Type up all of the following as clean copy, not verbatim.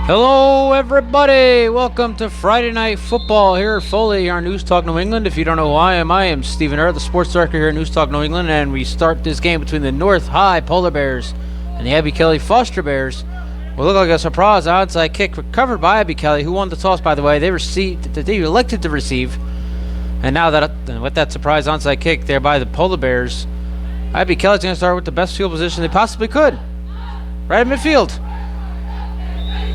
Hello everybody, welcome to Friday Night Football here at Foley, our News Talk New England. If you don't know who I am Stephen Earth, the sports director here at News Talk New England, and we start this game between the North High Polar Bears and the Abby Kelley Foster Bears. Will look like a surprise onside kick recovered by Abby Kelley, who won the toss, by the way. They elected to receive, and now that with that surprise onside kick there by the Polar Bears, Abby Kelley's going to start with the best field position they possibly could, right at midfield.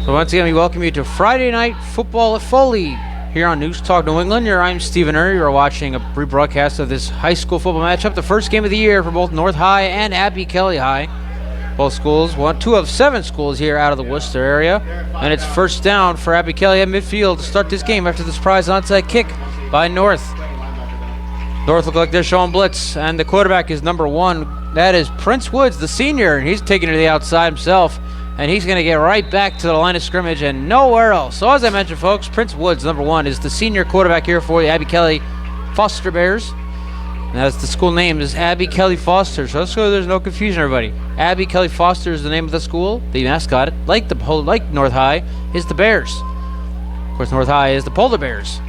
So once again, we welcome you to Friday Night Football at Foley here on News Talk New England. I'm Stephen Earth. You're watching a rebroadcast of this high school football matchup, the first game of the year for both North High and Abby Kelley High. Both schools, two of 7 schools here out of the Worcester area. And it's first down for Abby Kelley at midfield to start this game after the surprise onside kick by North. North look like they're showing blitz, and the quarterback is number 1. That is Prince Woods, the senior, and he's taking it to the outside himself. And he's going to get right back to the line of scrimmage and nowhere else. So as I mentioned, folks, Prince Woods, number 1, is the senior quarterback here for the Abby Kelley Foster Bears. Now, the school name is Abby Kelley Foster, so there's no confusion, everybody. Abby Kelley Foster is the name of the school. The mascot, like North High, is the Bears. Of course, North High is the Polar Bears.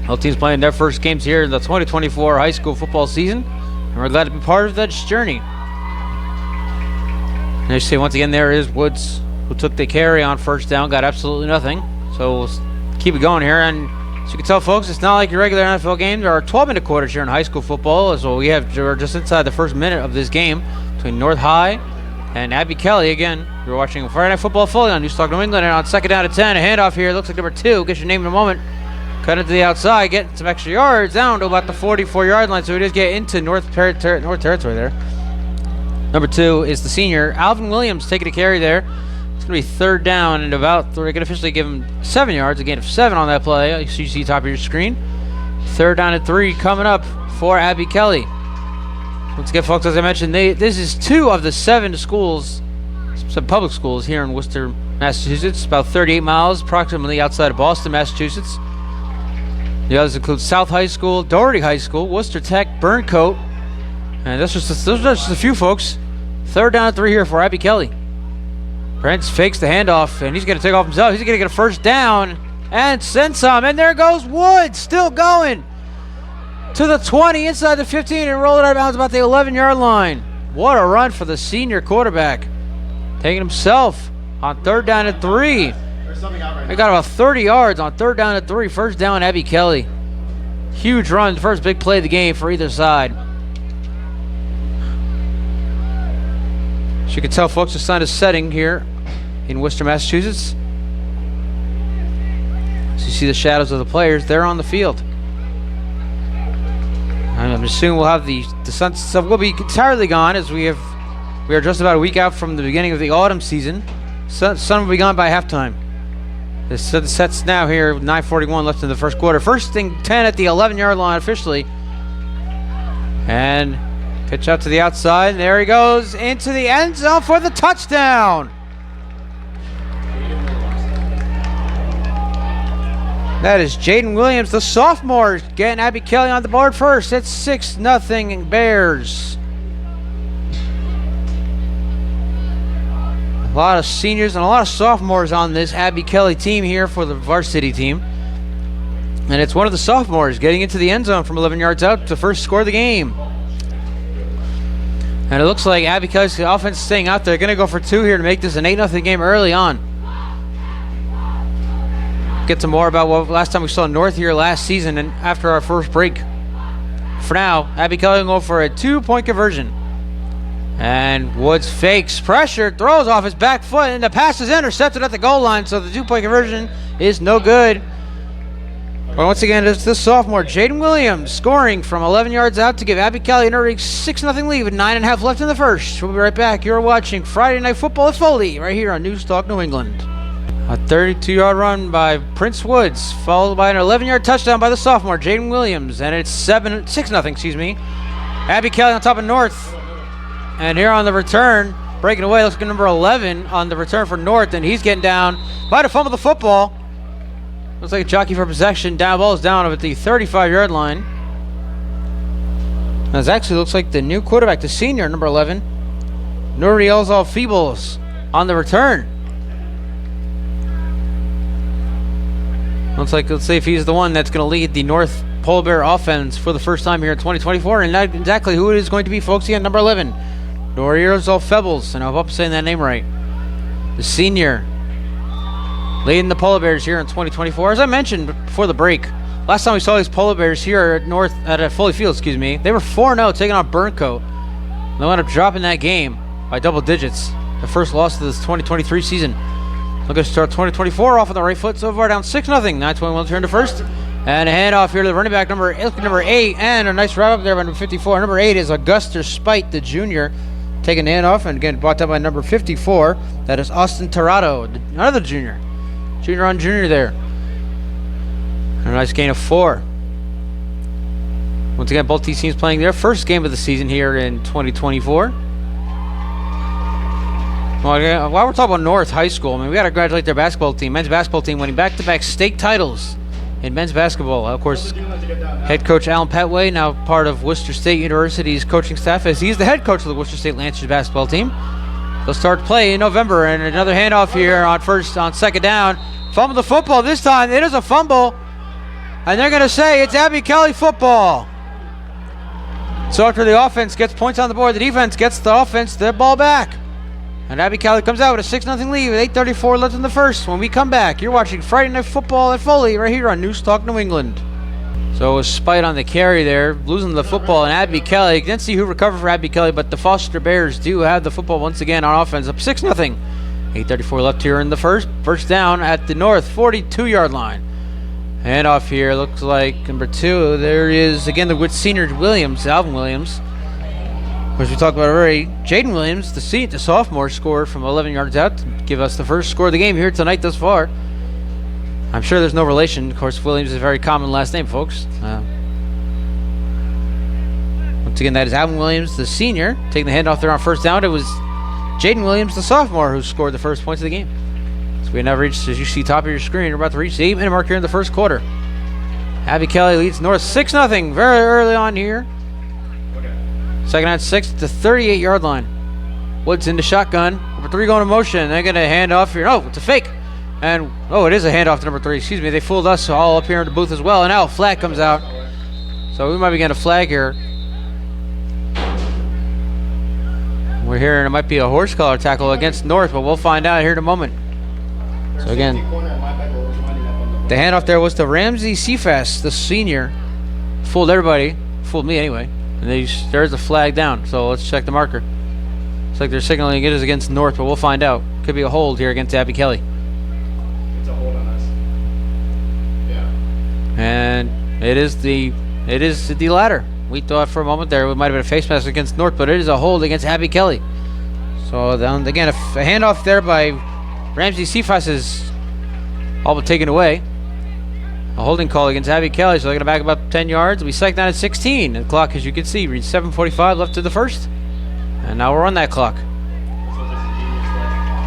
Both teams playing their first games here in the 2024 high school football season, and we're glad to be part of that journey. And you see, once again, there is Woods, who took the carry on first down, got absolutely nothing. So we'll keep it going here. And as you can tell, folks, it's not like your regular NFL game. There are 12-minute quarters here in high school football. So we're just inside the first minute of this game between North High and Abby Kelley. Again, you're watching Friday Night Football Foley on News Talk New England. And on second down at 10, a handoff here. Looks like number 2. Get your name in a moment. Cut into the outside, getting some extra yards down to about the 44-yard line. So we just get into North territory there. Number 2 is the senior, Alvin Williams, taking a carry there. It's going to be third down and about, they're going to officially give him 7 yards, a gain of 7 on that play. You see top of your screen. Third down and 3 coming up for Abby Kelley. Once again, folks, as I mentioned, this is 2 of the 7 schools, some public schools here in Worcester, Massachusetts, about 38 miles, approximately outside of Boston, Massachusetts. The others include South High School, Doherty High School, Worcester Tech, Burncoat, and those are just a few, folks. Third down and 3 here for Abby Kelley. Prince fakes the handoff, and he's going to take off himself. He's going to get a first down and send some. And there goes Woods, still going to the 20, inside the 15, and roll it out of bounds about the 11-yard line. What a run for the senior quarterback. Taking himself on third down and 3. They got about 30 yards on third down and 3. First down, Abby Kelley. Huge run, first big play of the game for either side. As you can tell, folks, the sun is setting here in Worcester, Massachusetts. So you see the shadows of the players. They're on the field. I'm assuming we'll have the sun will be entirely gone, as we are just about a week out from the beginning of the autumn season. Sun will be gone by halftime. The sun sets now here, 9:41 left in the first quarter. First thing 10 at the 11-yard line officially. And pitch out to the outside. There he goes into the end zone for the touchdown. That is Jaden Williams, the sophomore, getting Abby Kelley on the board first. It's 6-0 Bears. A lot of seniors and a lot of sophomores on this Abby Kelley team here for the varsity team. And it's one of the sophomores getting into the end zone from 11 yards out to first score of the game. And it looks like Abby Kelley's offense is staying out there. They're going to go for 2 here to make this an 8-0 game early on. Get some more about what last time we saw North here last season and after our first break. For now, Abby Kelley will go for a 2-point conversion. And Woods fakes pressure, throws off his back foot, and the pass is intercepted at the goal line, so the 2-point conversion is no good. But once again, it's the sophomore, Jaden Williams, scoring from 11 yards out to give Abby Kelley an early 6-0 lead with 9.5 left in the first. We'll be right back. You're watching Friday Night Football at Foley right here on News Talk New England. A 32-yard run by Prince Woods, followed by an 11-yard touchdown by the sophomore, Jaden Williams, and it's 6-0, Abby Kelley on top of North. And here on the return, breaking away, looks like number 11 on the return for North, and he's getting down. Might have fumbled the football. Looks like a jockey for possession. Ball is down at the 35-yard line. It actually looks like the new quarterback, the senior, number 11, Nurielzal Feebles, on the return. Let's see if he's the one that's going to lead the North Polar Bear offense for the first time here in 2024. And not exactly who it is going to be, folks. He got number 11, Doriozol Febbles. And I hope I'm saying that name right. The senior leading the Polar Bears here in 2024. As I mentioned before the break, last time we saw these Polar Bears here at Foley Field, they were 4-0 taking on Burncoat. They wound up dropping that game by double digits. The first loss of this 2023 season. Looking to start 2024 off on the right foot. So far down 6-0. 9:21 turn to first. And a handoff here to the running back number 8. And a nice wrap up there by number 54. Number 8 is Augusta Spite, the junior. Taking the handoff and again brought down by number 54. That is Austin Tirado, another junior. Junior on junior there. And a nice gain of 4. Once again, both these teams playing their first game of the season here in 2024. Well, while we're talking about North High School, we got to congratulate their basketball team. Men's basketball team winning back-to-back state titles in men's basketball. Of course, head coach Alan Petway, now part of Worcester State University's coaching staff, as he's the head coach of the Worcester State Lancers basketball team. They'll start play in November, and another handoff here on second down. Fumble the football this time. It is a fumble, and they're going to say it's Abby Kelley football. So after the offense gets points on the board, the defense gets the offense their ball back. And Abby Kelley comes out with a 6-0 lead with 8:34 left in the first. When we come back, you're watching Friday Night Football at Foley right here on News Talk New England. So it was Spite on the carry there, losing the football, and Abby Kelley. You didn't see who recovered for Abby Kelley, but the Foster Bears do have the football once again on offense, up 6-0. 8:34 left here in the first. First down at the North 42-yard line. And off here, looks like number 2. There is, again, the senior Williams, Alvin Williams. As we talked about already, Jaden Williams, the sophomore, scored from 11 yards out to give us the first score of the game here tonight thus far. I'm sure there's no relation. Of course, Williams is a very common last name, folks. Once again, that is Alvin Williams, the senior, taking the handoff there on first down. It was Jaden Williams, the sophomore, who scored the first points of the game. So we have now reached, as you see top of your screen, we're about to reach the 8-minute mark here in the first quarter. Abby Kelley leads North 6-0 very early on here. Second and 6 at the 38-yard line. Woods in the shotgun. Number 3 going in motion. They're going to hand off here. Oh, it's a fake. And, it is a handoff to number 3. Excuse me. They fooled us all up here in the booth as well. And now a flag comes out. So we might be getting a flag here. We're hearing it might be a horse collar tackle against North, but we'll find out here in a moment. So again, the handoff there was to Ramsey Cephas, the senior. Fooled everybody. Fooled me anyway. And there's the flag down. So let's check the marker. Looks like they're signaling it is against North, but we'll find out. Could be a hold here against Abby Kelley. It's a hold on us. Yeah. And it is the latter. We thought for a moment there it might have been a face mask against North, but it is a hold against Abby Kelley. So then again, a handoff there by Ramsey Cephas is all but taken away. A holding call against Abby Kelley, so they're going to back about 10 yards. We second down at 16. The clock, as you can see, reads 7:45 left to the first. And now we're on that clock.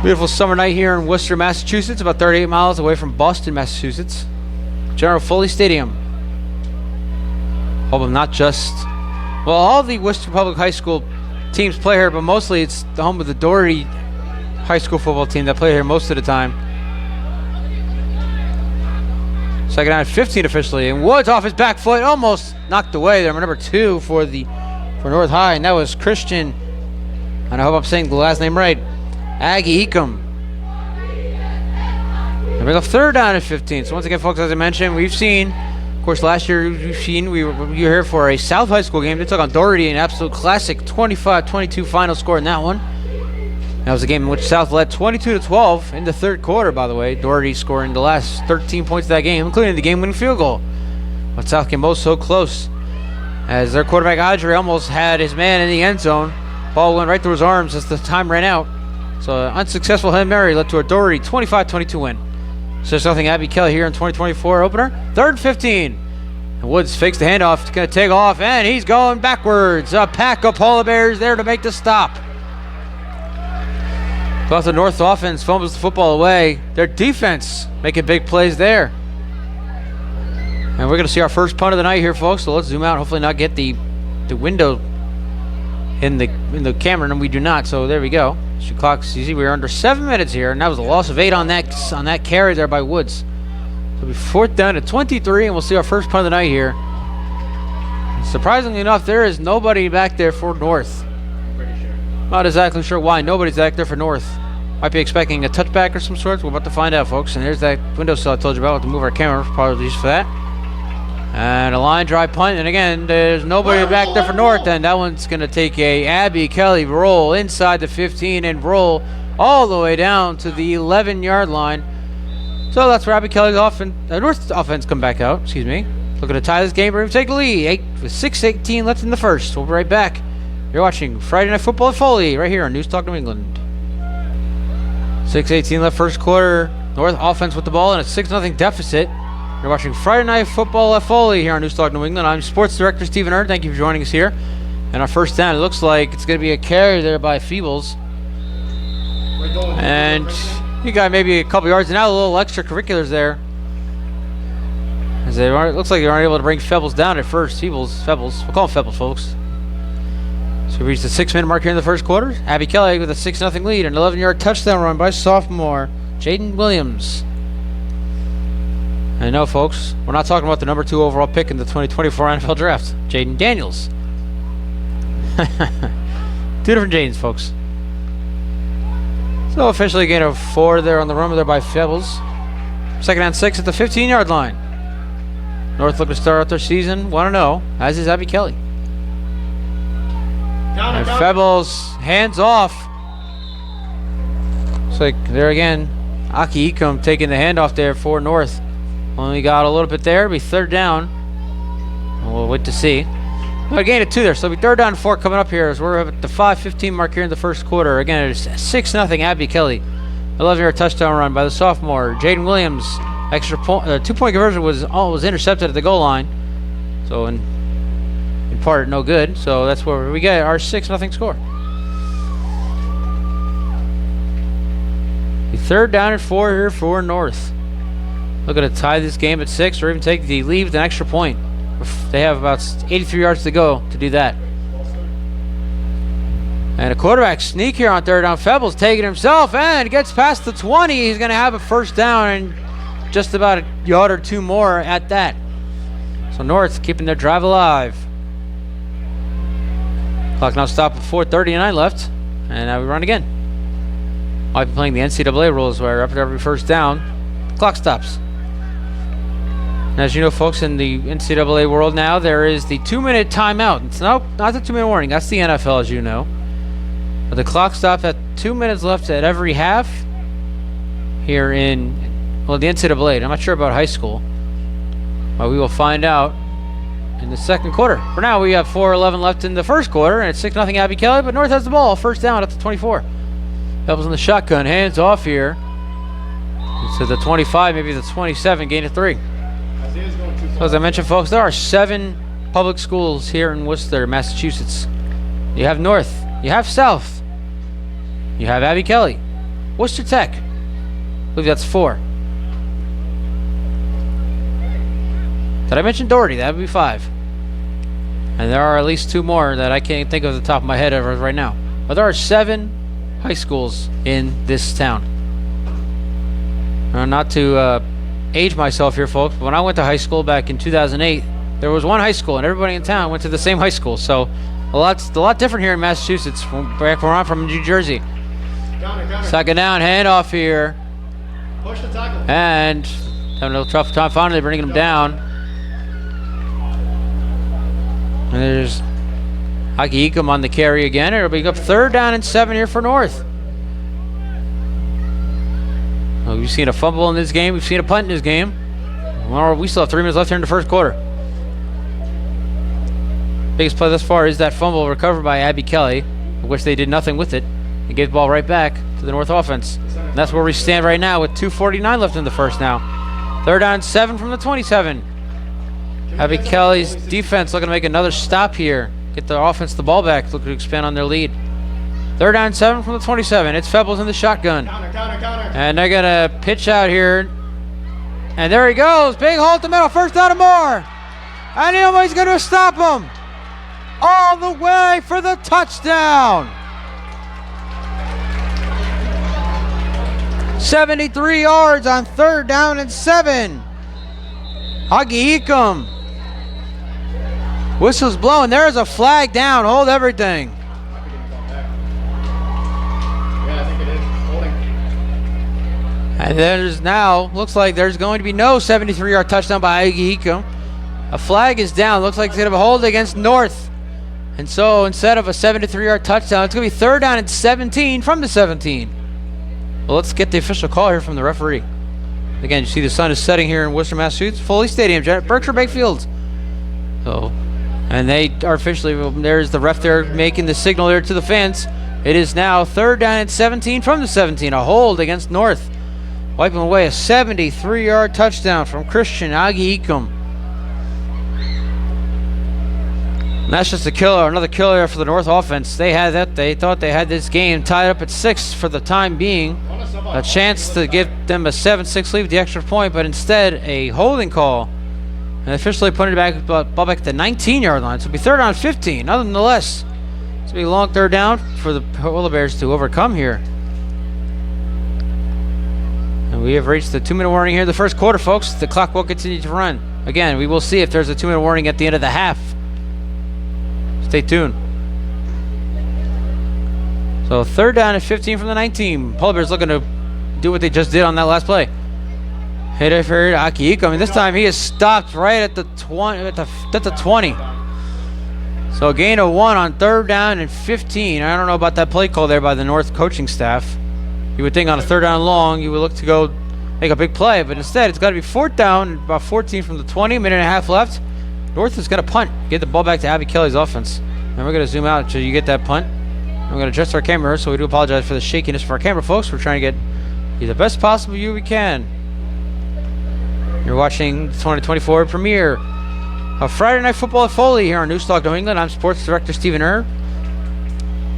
Beautiful summer night here in Worcester, Massachusetts, about 38 miles away from Boston, Massachusetts. General Foley Stadium. Home of not just, all the Worcester Public High School teams play here, but mostly it's the home of the Doherty High School football team that play here most of the time. Second down at 15 officially, and Woods off his back foot, almost knocked away there. Number 2 for North High, and that was Christian, and I hope I'm saying the last name right, Aggie Ecom. And we're third down at 15. So once again, folks, as I mentioned, we've seen, of course, last year we were here for a South High School game. They took on Doherty, an absolute classic 25-22 final score in that one. That was a game in which South led 22-12 in the third quarter, by the way. Doherty scoring the last 13 points of that game, including the game-winning field goal. But South came both so close, as their quarterback Audrey almost had his man in the end zone. Ball went right through his arms as the time ran out. So an unsuccessful Hail Mary led to a Doherty 25-22 win. 6-0 Abby Kelley here in 2024 opener. Third and 15. And Woods fakes the handoff. Going to take off, and he's going backwards. A pack of Polar Bears there to make the stop. Thought the North offense fumbles the football away. Their defense making big plays there. And we're going to see our first punt of the night here, folks. So let's zoom out. Hopefully not get the window in the camera, and we do not. So there we go. Clock, you see, we're under 7 minutes here, and that was a loss of 8 on that carry there by Woods. it'll be 4th down at 23, and we'll see our first punt of the night here. Surprisingly enough, there is nobody back there for North. I'm pretty sure. Not exactly sure why nobody's back there for North. Might be expecting a touchback or some sort. We're about to find out, folks. And there's that windowsill I told you about. We'll have to move our camera. Apologies for that. And a line drive punt. And again, there's nobody back there for North. And that one's going to take a Abby Kelley roll inside the 15 and roll all the way down to the 11-yard line. So that's where Abby Kelley's North offense come back out. Excuse me. Looking to tie this game. We're going to take the lead. 6:18 left in the first. We'll be right back. You're watching Friday Night Football at Foley right here on News Talk New England. 6:18 left first quarter. North offense with the ball in a 6-0 deficit. You're watching Friday Night Football at Foley here on News Talk New England. I'm Sports Director Stephen Erd. Thank you for joining us here. And our first down, it looks like it's going to be a carry there by Feebles. And you got maybe a couple yards. And now a little extracurriculars there. As it looks like they aren't able to bring Feebles down at first. Feebles. We'll call him Feebles, folks. So we reached the 6-minute mark here in the first quarter. Abby Kelley with a 6-0 lead. An 11-yard touchdown run by sophomore Jaden Williams. And no, folks, we're not talking about the number 2 overall pick in the 2024 NFL Draft, Jaden Daniels. 2 different Jadens, folks. So officially a gain of 4 there on the run there by Feebles. 2nd and 6 at the 15-yard line. North looking to start out their season 1-0, as is Abby Kelley. And Feebles hands off. Looks like there again, Aki Ekum taking the handoff there for North. Only got a little bit there. It'll be 3rd down. And we'll wait to see. Well, a gain of 2 there, so it'll be 3rd down and 4 coming up here as we're at the 5:15 mark here in the first quarter. Again, it's 6-0 Abby Kelley. 11-yard touchdown run by the sophomore Jaden Williams. Extra point, 2-point conversion was intercepted at the goal line. So in part, no good. So that's where we get our 6-0 score. The 3rd down and 4 here for North. Looking to tie this game at 6 or even take the lead with an extra point. They have about 83 yards to go to do that. And a quarterback sneak here on 3rd down. Feebles taking himself and gets past the 20. He's going to have a first down and just about a yard or 2 more at that. So North keeping their drive alive. Clock now stopped with 4:39 left. And now we run again. Might be playing the NCAA rules where after every first down, the clock stops. And as you know, folks, in the NCAA world now, there is the 2-minute timeout. It's not the 2-minute warning. That's the NFL, as you know. But the clock stops at 2 minutes left at every half here in, well, the NCAA. I'm not sure about high school. But we will find out in the second quarter. For now, we have 4:11 left in the first quarter, and it's 6-0 Abby Kelley, but North has the ball. First down at the 24. Feebles in the shotgun. Hands off here. To the 25, maybe the 27, gain of 3. So as I mentioned, folks, there are 7 public schools here in Worcester, Massachusetts. You have North, you have South, you have Abby Kelley, Worcester Tech. I believe that's 4. Did I mention Doherty? That would be 5. And there are at least 2 more that I can't think of at the top of my head as of right now. But there are 7 high schools in this town. Not to age myself here, folks, but when I went to high school back in 2008, there was one high school, and everybody in town went to the same high school. So a lot different here in Massachusetts from back where I'm from, New Jersey. Counter. 2nd down, handoff here. Push the tackle. And having a little tough time finally bringing him down. And there's Aki Ekum on the carry again. It'll be up 3rd down and 7 here for North. Well, we've seen a fumble in this game. We've seen a punt in this game. Well, we still have 3 minutes left here in the first quarter. Biggest play thus far is that fumble recovered by Abby Kelley, of which they did nothing with it. They gave the ball right back to the North offense. And that's where we stand right now with 2:49 left in the first now. 3rd down and 7 from the 27. Abby Kelley's defense looking to make another stop here. Get the offense the ball back, looking to expand on their lead. 3rd down and 7 from the 27. It's Feebles in the shotgun. Counter. And they're going to pitch out here. And there he goes. Big hole at the middle. First down and more. And nobody's going to stop him. All the way for the touchdown. 73 yards on 3rd down and 7. Augie Ecom. Whistle's blowing. There's a flag down. Hold everything. Yeah, I think it is. Holding. And there's now, looks like there's going to be no 73-yard touchdown by Augie Ecom. A flag is down. Looks like it's going to hold against North. And so instead of a 73-yard touchdown, it's going to be 3rd down and 17 from the 17. Well, let's get the official call here from the referee. Again, you see the sun is setting here in Worcester, Massachusetts. Foley Stadium, Berkshire Bay Fields. So, and they are officially, there's the ref there making the signal there to the fans. It is now 3rd down and 17 from the 17. A hold against North. Wiping away a 73-yard touchdown from Christian Augie Ecom. And that's just a killer, another killer for the North offense. They had that. They thought they had this game tied up at 6 for the time being. A chance to give them a 7-6 lead with the extra point, but instead a holding call. And officially put it back, ball back at the 19-yard line. So it'll be 3rd down and 15. Nonetheless, it's going to be a long 3rd down for the Polar Bears to overcome here. And we have reached the 2-minute warning here in the first quarter, folks. The clock will continue to run. Again, we will see if there's a 2-minute warning at the end of the half. Stay tuned. So 3rd down and 15 from the 19. Polar Bears looking to do what they just did on that last play. Hit it for Augie Ecom. I mean, this time he is stopped right at the 20. At the 20. So a gain of 1 on 3rd down and 15. I don't know about that play call there by the North coaching staff. You would think on a 3rd down long you would look to go make a big play, but instead it's got to be 4th down, about 14 from the 20. Minute and a half left. North is going to punt, get the ball back to Abby Kelley's offense. And we're going to zoom out until you get that punt. I'm going to adjust our camera, so we do apologize for the shakiness for our camera, folks. We're trying to get you the best possible view we can. You're watching the 2024 premiere of Friday Night Football at Foley here on Newstalk, New England. I'm Sports Director Stephen Erb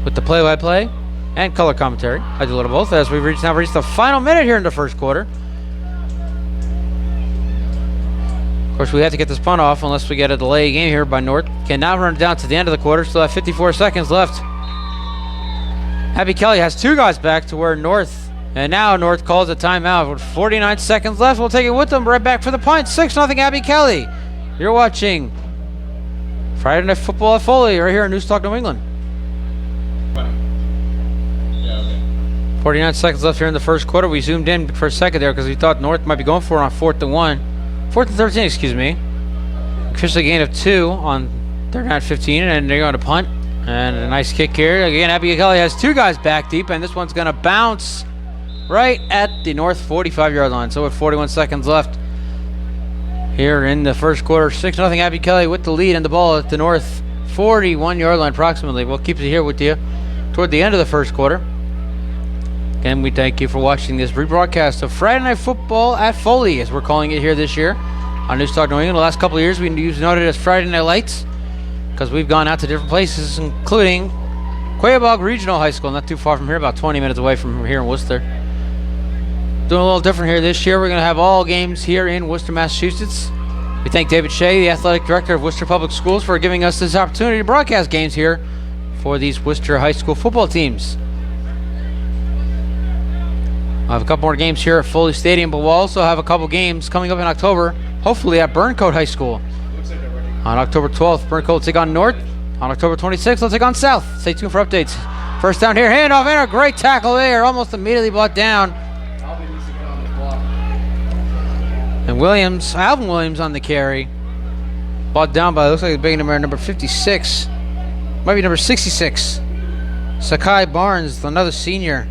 with the play-by-play and color commentary. I do a little both as we've now reached the final minute here in the first quarter. Of course, we have to get this punt off unless we get a delay game here by North. Can now run it down to the end of the quarter. Still have 54 seconds left. Abby Kelley has 2 guys back to where North, and now North calls a timeout with 49 seconds left. We'll take it with them right back for the punt. 6-0 Abby Kelley. You're watching Friday Night Football at Foley right here on Newstalk, New England. Yeah, okay. 49 seconds left here in the first quarter. We zoomed in for a second there because we thought North might be going for it on 4th and 1. 4th and 13, excuse me. Officially gain of 2 on 3rd down 15, and they're going to punt. And a nice kick here. Again, Abby Kelley has 2 guys back deep, and this one's going to bounce right at the North 45-yard line. So with 41 seconds left here in the first quarter, 6-0 Abby Kelley with the lead and the ball at the North 41-yard line approximately. We'll keep it here with you toward the end of the first quarter. Again, we thank you for watching this rebroadcast of Friday Night Football at Foley, as we're calling it here this year on Newstalk New England. The last couple of years, we noted it as Friday Night Lights because we've gone out to different places, including Quaybog Regional High School, not too far from here, about 20 minutes away from here in Worcester. Doing a little different here this year. We're going to have all games here in Worcester, Massachusetts. We thank David Shea, the athletic director of Worcester Public Schools, for giving us this opportunity to broadcast games here for these Worcester High School football teams. I have a couple more games here at Foley Stadium, but we'll also have a couple games coming up in October, hopefully at Burncoat High School. Looks like they're ready. On October 12th, Burncoat will take on North. On October 26th, they'll take on South. Stay tuned for updates. First down here, handoff, and a great tackle there, almost immediately brought down. Alvin needs to get on this block. And Alvin Williams on the carry. Brought down by, looks like a big number 56. Might be number 66. Sakai Barnes, another senior.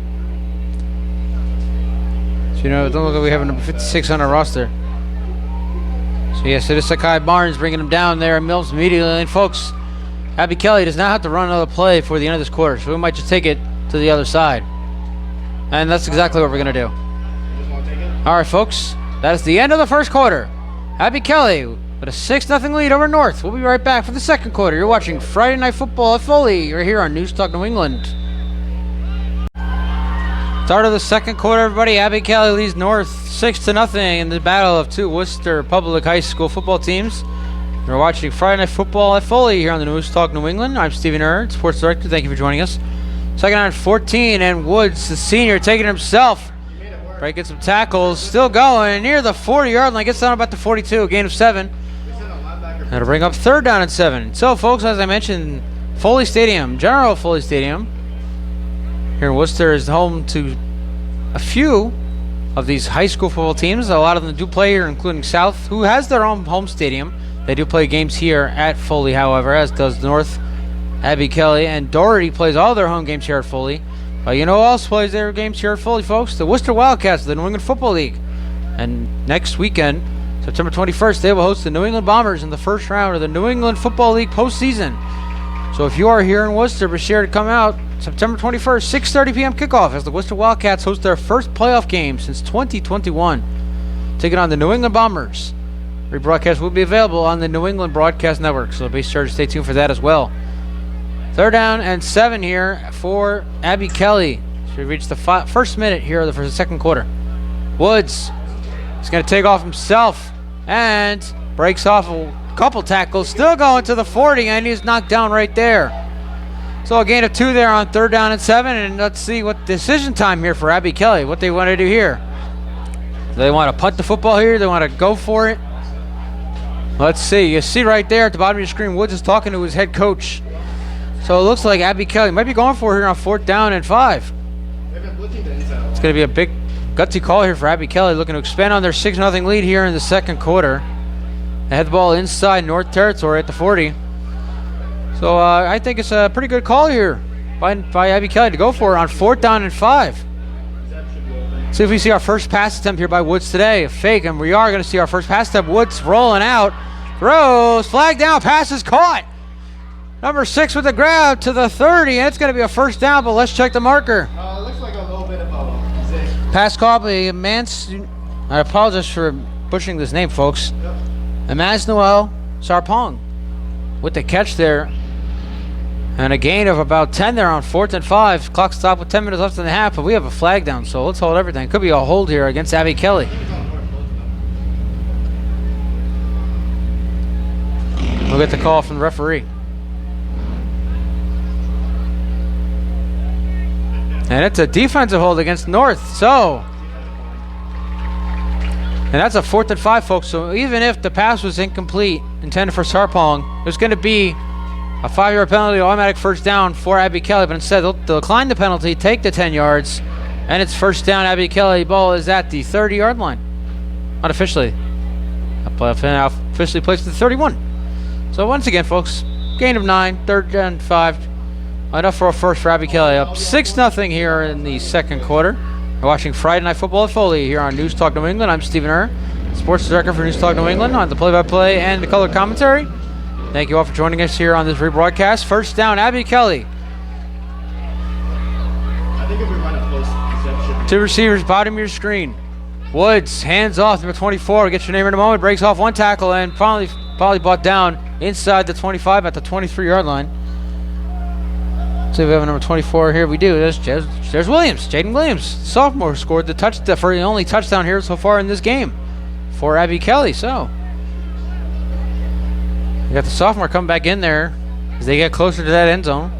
So, you know, it don't look like we have a number 56 on our roster. So, yes, it is Sakai Barnes bringing him down there. Mills immediately. And, folks, Abby Kelley does not have to run another play for the end of this quarter. So, we might just take it to the other side. And that's exactly what we're going to do. You just want to take it? All right, folks. That is the end of the first quarter. Abby Kelley with a 6-0 lead over North. We'll be right back for the second quarter. You're watching Friday Night Football at Foley right here on Newstalk New England. Start of the second quarter, everybody. Abby Kelley leads North 6-0 in the battle of 2 Worcester Public High School football teams. You're watching Friday Night Football at Foley here on the Newstalk New England. I'm Stephen Erb, Sports Director. Thank you for joining us. Second down 14, and Woods, the senior, taking it himself. You made it work. breaking some tackles. Still going near the 40-yard line. Gets down about the 42. A gain of 7. That'll bring up 3rd down and 7. So, folks, as I mentioned, Foley Stadium, General Foley Stadium here in Worcester is home to a few of these high school football teams. A lot of them do play here, including South, who has their own home stadium. They do play games here at Foley, however, as does North, Abbey Kelley, and Doherty plays all their home games here at Foley. You know who else plays their games here at Foley, folks? The Worcester Wildcats of the New England Football League. And next weekend, September 21st, they will host the New England Bombers in the first round of the New England Football League postseason. So if you are here in Worcester, be sure to come out September 21st, 6:30 p.m. kickoff as the Worcester Wildcats host their first playoff game since 2021, taking on the New England Bombers. Rebroadcast will be available on the New England Broadcast Network, so be sure to stay tuned for that as well. 3rd down and 7 here for Abbey Kelley. So we reached the first minute here for the second quarter. Woods is going to take off himself and breaks off a couple tackles. Still going to the 40, and he's knocked down right there. So a gain of 2 there on 3rd down and 7. And let's see what decision time here for Abbey Kelley. What they want to do here. Do they want to punt the football here? They want to go for it? Let's see. You see right there at the bottom of your screen, Woods is talking to his head coach. So it looks like Abbey Kelley might be going for it here on 4th down and 5. It's going to be a big, gutsy call here for Abbey Kelley, looking to expand on their 6-0 lead here in the second quarter. They had the ball inside North territory at the 40. So I think it's a pretty good call here by Abbey Kelley to go for it on 4th down and 5. See if we see our first pass attempt here by Woods today. A fake, and we are going to see our first pass attempt. Woods rolling out. Throws. Flag down. Pass is caught. Number 6 with the grab to the 30, and it's going to be a first down, but let's check the marker. Looks like a little bit of a zig. Pass caught by I apologize for butchering this name, folks. Yep. Emmanuel Sarpong with the catch there. And a gain of about 10 there on 4th and 5. Clock stopped with 10 minutes left in the half, but we have a flag down, so let's hold everything. Could be a hold here against Abbey Kelley. We'll get the call from the referee. And it's a defensive hold against North, so. And that's a 4th and 5, folks. So even if the pass was incomplete, intended for Sarpong, there's going to be a 5-yard penalty, automatic first down for Abbey Kelley. But instead, they'll decline the penalty, take the 10 yards, and it's first down. Abbey Kelley ball is at the 30-yard line. Unofficially. Now officially placed at the 31. So once again, folks, gain of 9, 3rd and 5. Enough for a first for Abbey Kelley. Up 6-0 here in the second quarter. We're watching Friday Night Football at Foley here on News Talk New England. I'm Stephen Err, Sports Director for News Talk New England, on the play-by-play and the color commentary. Thank you all for joining us here on this rebroadcast. First down, Abbey Kelley. I think if we run a close possession. 2 receivers, bottom of your screen. Woods, hands off, number 24. Get your name in a moment. Breaks off 1 tackle and probably brought down inside the 25 at the 23-yard line. So we have a number 24 here. We do. There's Williams, Jaden Williams, sophomore, scored for the only touchdown here so far in this game for Abbey Kelley. So we got the sophomore coming back in there as they get closer to that end zone.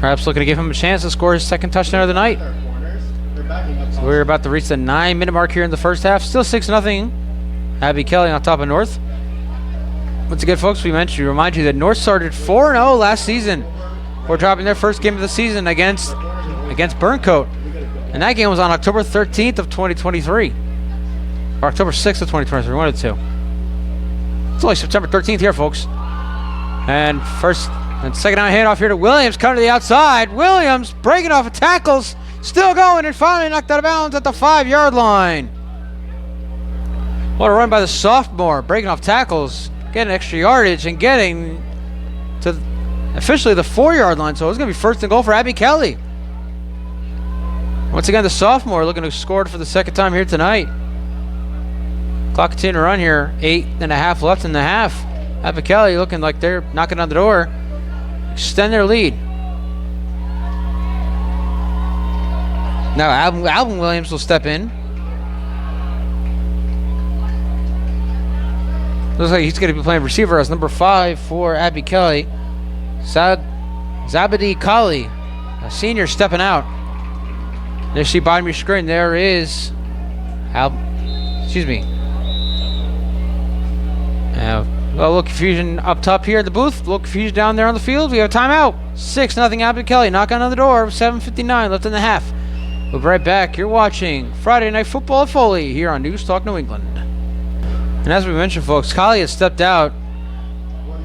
Perhaps looking to give him a chance to score his second touchdown of the night. So we're about to reach the 9-minute mark here in the first half. Still 6-0. Abbey Kelley on top of North. Once again, folks, we remind you that North started 4-0 last season. We're dropping their first game of the season against Burncoat. And that game was on October 13th of 2023. Or October 6th of 2023, one of the two. It's only September 13th here, folks. And second down handoff here to Williams, coming to the outside. Williams breaking off of tackles, still going, and finally knocked out of bounds at the 5-yard line. What a run by the sophomore, breaking off tackles, getting extra yardage, and getting to officially the 4-yard line. So it's going to be first and goal for Abbey Kelley. Once again, the sophomore looking to score for the second time here tonight. Clock continuing to run here. 8.5 left in the half. Abbey Kelley looking like they're knocking on the door. Extend their lead. Now Alvin Williams will step in. Looks like he's going to be playing receiver as number 5 for Abbey Kelley. Zabadi Kali, a senior, stepping out. There you see bottom of your screen. There is excuse me. A little confusion up top here at the booth. A little confusion down there on the field. We have a timeout. 6-0 Abbott Kelley. Knock on the door. 7:59 left in the half. We'll be right back. You're watching Friday Night Football at Foley here on News Talk New England. And as we mentioned, folks, Kelley has stepped out,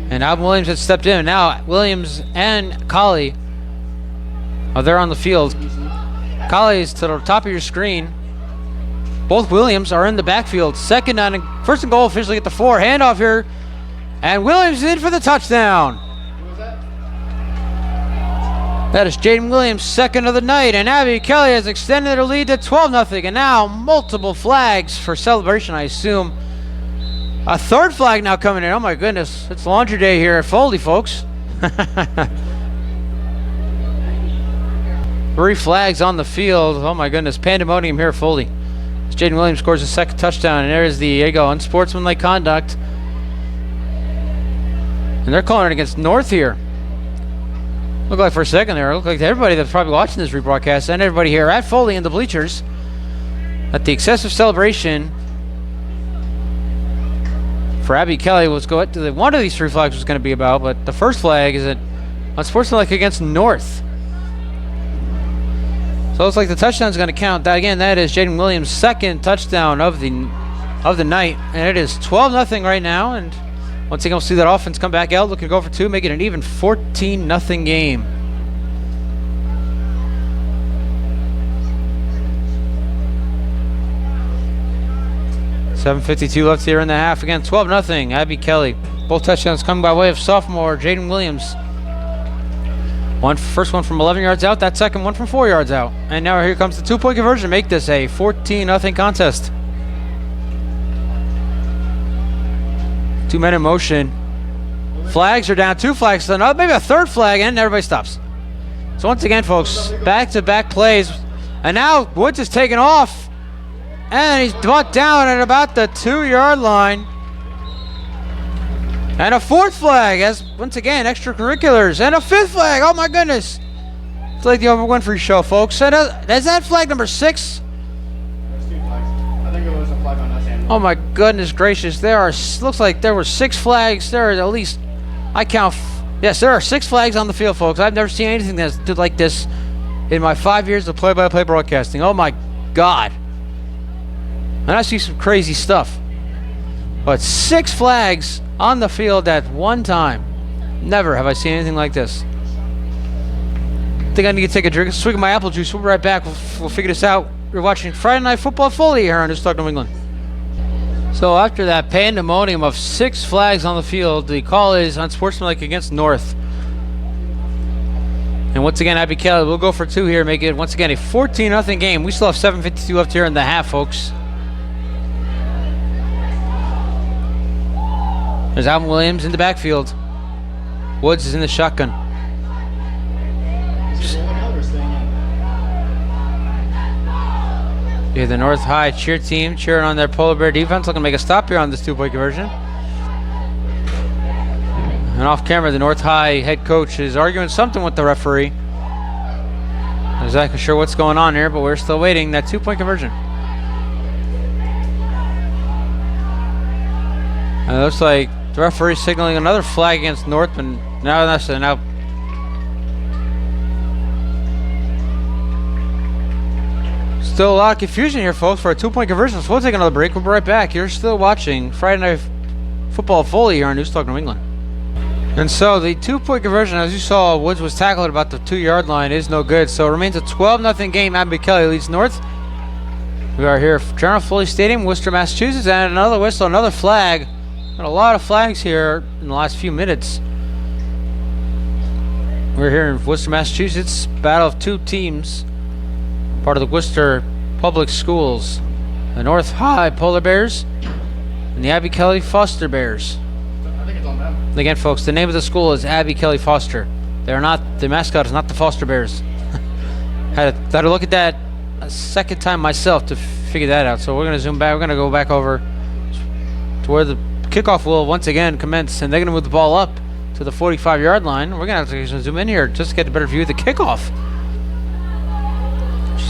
and Alvin Williams has stepped in. Now Williams and Kelley are there on the field. Kelley is to the top of your screen. Both Williams are in the backfield. First and goal officially at the 4. Handoff here. And Williams is in for the touchdown. Who was that? That is Jaden Williams' second of the night. And Abbott Kelley has extended their lead to 12-0. And now multiple flags for celebration, I assume. A third flag now coming in. Oh my goodness. It's laundry day here at Foley, folks. 3 flags on the field. Oh my goodness. Pandemonium here at Foley. Jaden Williams scores his second touchdown, and there you go, unsportsmanlike conduct. And they're calling it against North here. Looked like for a second there, it looked like everybody that's probably watching this rebroadcast and everybody here at Foley in the bleachers that the excessive celebration for Abbott Kelley was one of these 3 flags was going to be about, but the first flag is unsportsmanlike against North. So it's like the touchdown's going to count. That is Jaden Williams' second touchdown of the night, and it is 12-0 right now. And once again, we'll see that offense come back out, looking to go for 2, making it an even 14-0 game. $7:52 left here in the half. Again, 12-0. Abbott Kelley. Both touchdowns coming by way of sophomore Jaden Williams. First one from 11 yards out, that second one from 4 yards out. And now here comes the 2-point conversion to make this a 14-0 contest. 2 men in motion. Flags are down, 2 flags, so maybe a third flag, and everybody stops. So once again, folks, back-to-back plays. And now Woods is taking off. And he's brought down at about the 2-yard line. And a 4th flag, as once again, extracurriculars. And a 5th flag, oh my goodness. It's like the Oprah Winfrey show, folks. Is that flag number 6? There's 2 flags. I think it was a flag on us and Oh my goodness gracious. Looks like there were 6 flags. There are at least, yes, there are 6 flags on the field, folks. I've never seen anything that's like this in my 5 years of play-by-play broadcasting. Oh my God. And I see some crazy stuff. But 6 flags on the field at one time. Never have I seen anything like this. I think I need to take a swig of my apple juice. We'll be right back. We'll figure this out. You're watching Friday Night Football Foley here on News Talk New England. So after that pandemonium of 6 flags on the field, the call is unsportsmanlike against North. And once again, Abbott Kelley will go for 2 here, make it once again a 14-0 game. We still have 7:52 left here in the half, folks. There's Alvin Williams in the backfield. Woods is in the shotgun. Is it rolling out or staying in? Yeah, the North High cheer team cheering on their Polar Bear defense, looking to make a stop here on this 2-point conversion. And off camera, the North High head coach is arguing something with the referee. Not exactly sure what's going on here, but we're still waiting. That 2-point conversion. And it looks like the referee signaling another flag against North, but now still a lot of confusion here, folks, for a 2-point conversion. So we'll take another break. We'll be right back. You're still watching Friday Night Football Foley here on News Talk New England. And so the 2-point conversion, as you saw, Woods was tackled about the 2-yard line, is no good. So it remains a 12-0 game. Abbott Kelley leads North. We are here at General Foley Stadium, Worcester, Massachusetts, and another whistle, another flag. Got a lot of flags here in the last few minutes. We're here in Worcester, Massachusetts. Battle of 2 teams. Part of the Worcester Public Schools. The North High Polar Bears and the Abbott Kelley Foster Bears. I think it's on them. Again, folks, the name of the school is Abbott Kelley Foster. They're not, the mascot is not the Foster Bears. Had to look at that a second time myself to figure that out. So we're going to zoom back. We're going to go back over to where the kickoff will once again commence, and they're going to move the ball up to the 45-yard line. We're going to have to zoom in here just to get a better view of the kickoff.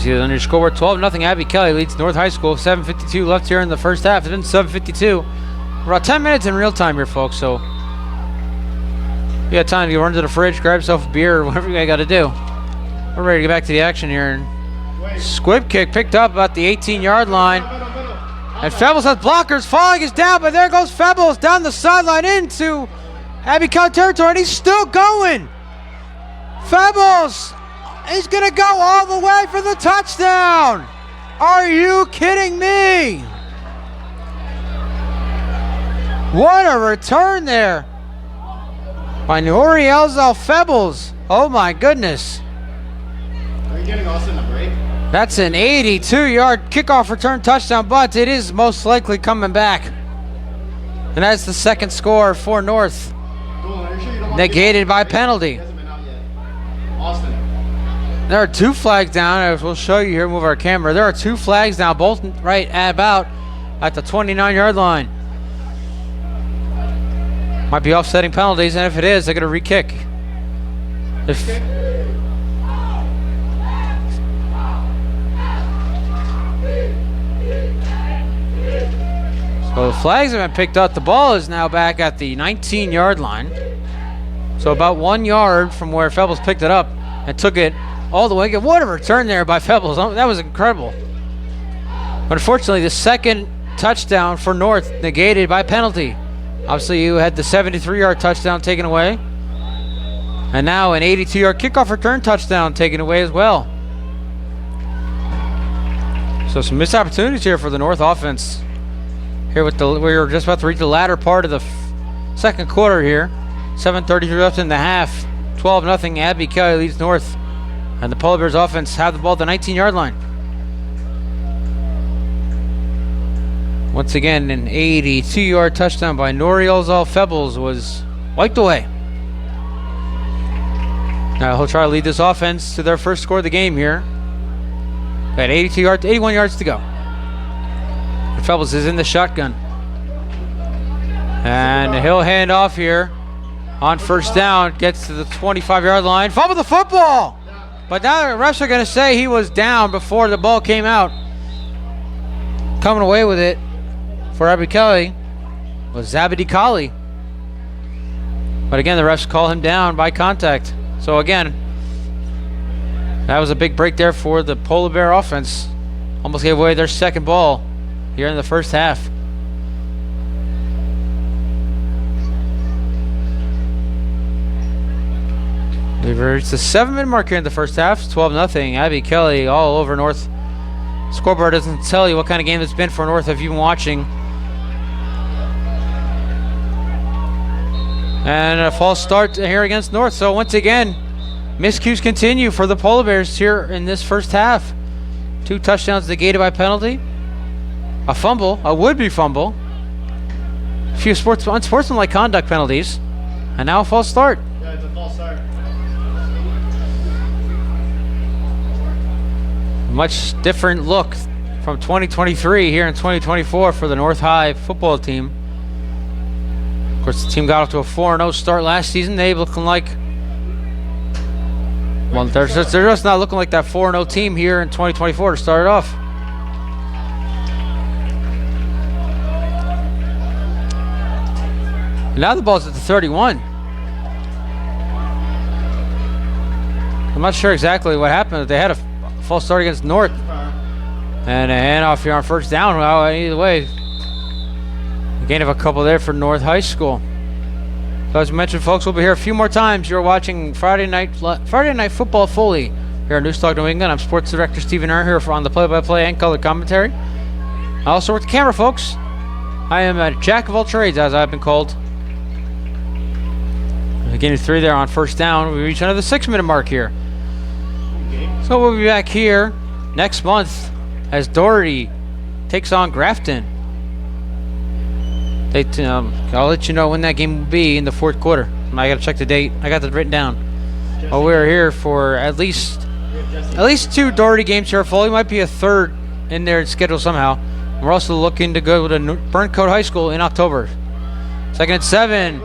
see it on your scoreboard. 12-0. Abby Kelley leads North High School. 7:52 left here in the first half. It's been 7:52. We're about 10 minutes in real time here, folks. So you got time to run to the fridge, grab yourself a beer, or whatever you got to do. We're ready to get back to the action here. And squib kick picked up about the 18-yard line. And Febbles has blockers. Falling is down, but there goes Febbles down the sideline into Abby Kelley territory, and he's still going. Febbles, he's going to go all the way for the touchdown. Are you kidding me? What a return there by Norielza Febbles. Oh my goodness. Are you getting Austin a break? That's an 82-yard kickoff return touchdown, but it is most likely coming back. And that's the second score for North. Negated by penalty. Austin. There are two flags down, as we'll show you here, move our camera. There are two flags down, both right at the 29-yard line. Might be offsetting penalties, and if it is, they're going to re-kick. So the flags have been picked up. The ball is now back at the 19-yard line. So about 1 yard from where Febbles picked it up and took it all the way. What a return there by Febbles. That was incredible. But unfortunately, the second touchdown for North negated by penalty. Obviously, you had the 73-yard touchdown taken away. And now an 82-yard kickoff return touchdown taken away as well. So some missed opportunities here for the North offense. Here we're just about to reach the latter part of the second quarter here. 7:33 left in the half. 12-0. Abby Kelley leads North. And the Polar Bears offense have the ball at the 19-yard line. Once again, an 82-yard touchdown by Norielza Febbles was wiped away. Now he'll try to lead this offense to their first score of the game here. At 81 yards to go. And Febbles is in the shotgun. And he'll hand off here on first down. Gets to the 25-yard line. Fumble the football! But now the refs are going to say he was down before the ball came out. Coming away with it for Abby Kelley was Zabadi Kali. But again, the refs call him down by contact. So again, that was a big break there for the Polar Bear offense. Almost gave away their second ball here in the first half. We've reached the 7-minute mark here in the first half. 12-0. Abby Kelley all over North. Scoreboard doesn't tell you what kind of game it's been for North if you've been watching. And a false start here against North. So once again, miscues continue for the Polar Bears here in this first half. 2 touchdowns negated by penalty. A fumble, a would-be fumble. A few unsportsmanlike conduct penalties. And now a false start. Yeah, it's a false start. Much different look from 2023 here in 2024 for the North High football team. Of course, the team got off to a 4-0 start last season. They looking like, well, they're just not looking like that 4-0 team here in 2024 to start it off. Now the ball's at the 31. I'm not sure exactly what happened. They had a false start against North. And a handoff here on first down. Well, either way, a gain of a couple there for North High School. So as we mentioned, folks, we'll be here a few more times. You're watching Friday Night Football Foley here on Newstalk New England. I'm Sports Director Stephen Earn here on the play-by-play and color commentary. I also work the camera, folks. I am a jack of all trades, as I've been called. A gain of 3 there on first down. We reach another 6-minute mark here. So we'll be back here next month as Doherty takes on Grafton. I'll let you know when that game will be in the fourth quarter. I got to check the date. I got that written down. Well, we're here for at least 2 Doherty games here. Foley might be a third in their schedule somehow. We're also looking to go to Burncoat High School in October. 2nd and 7.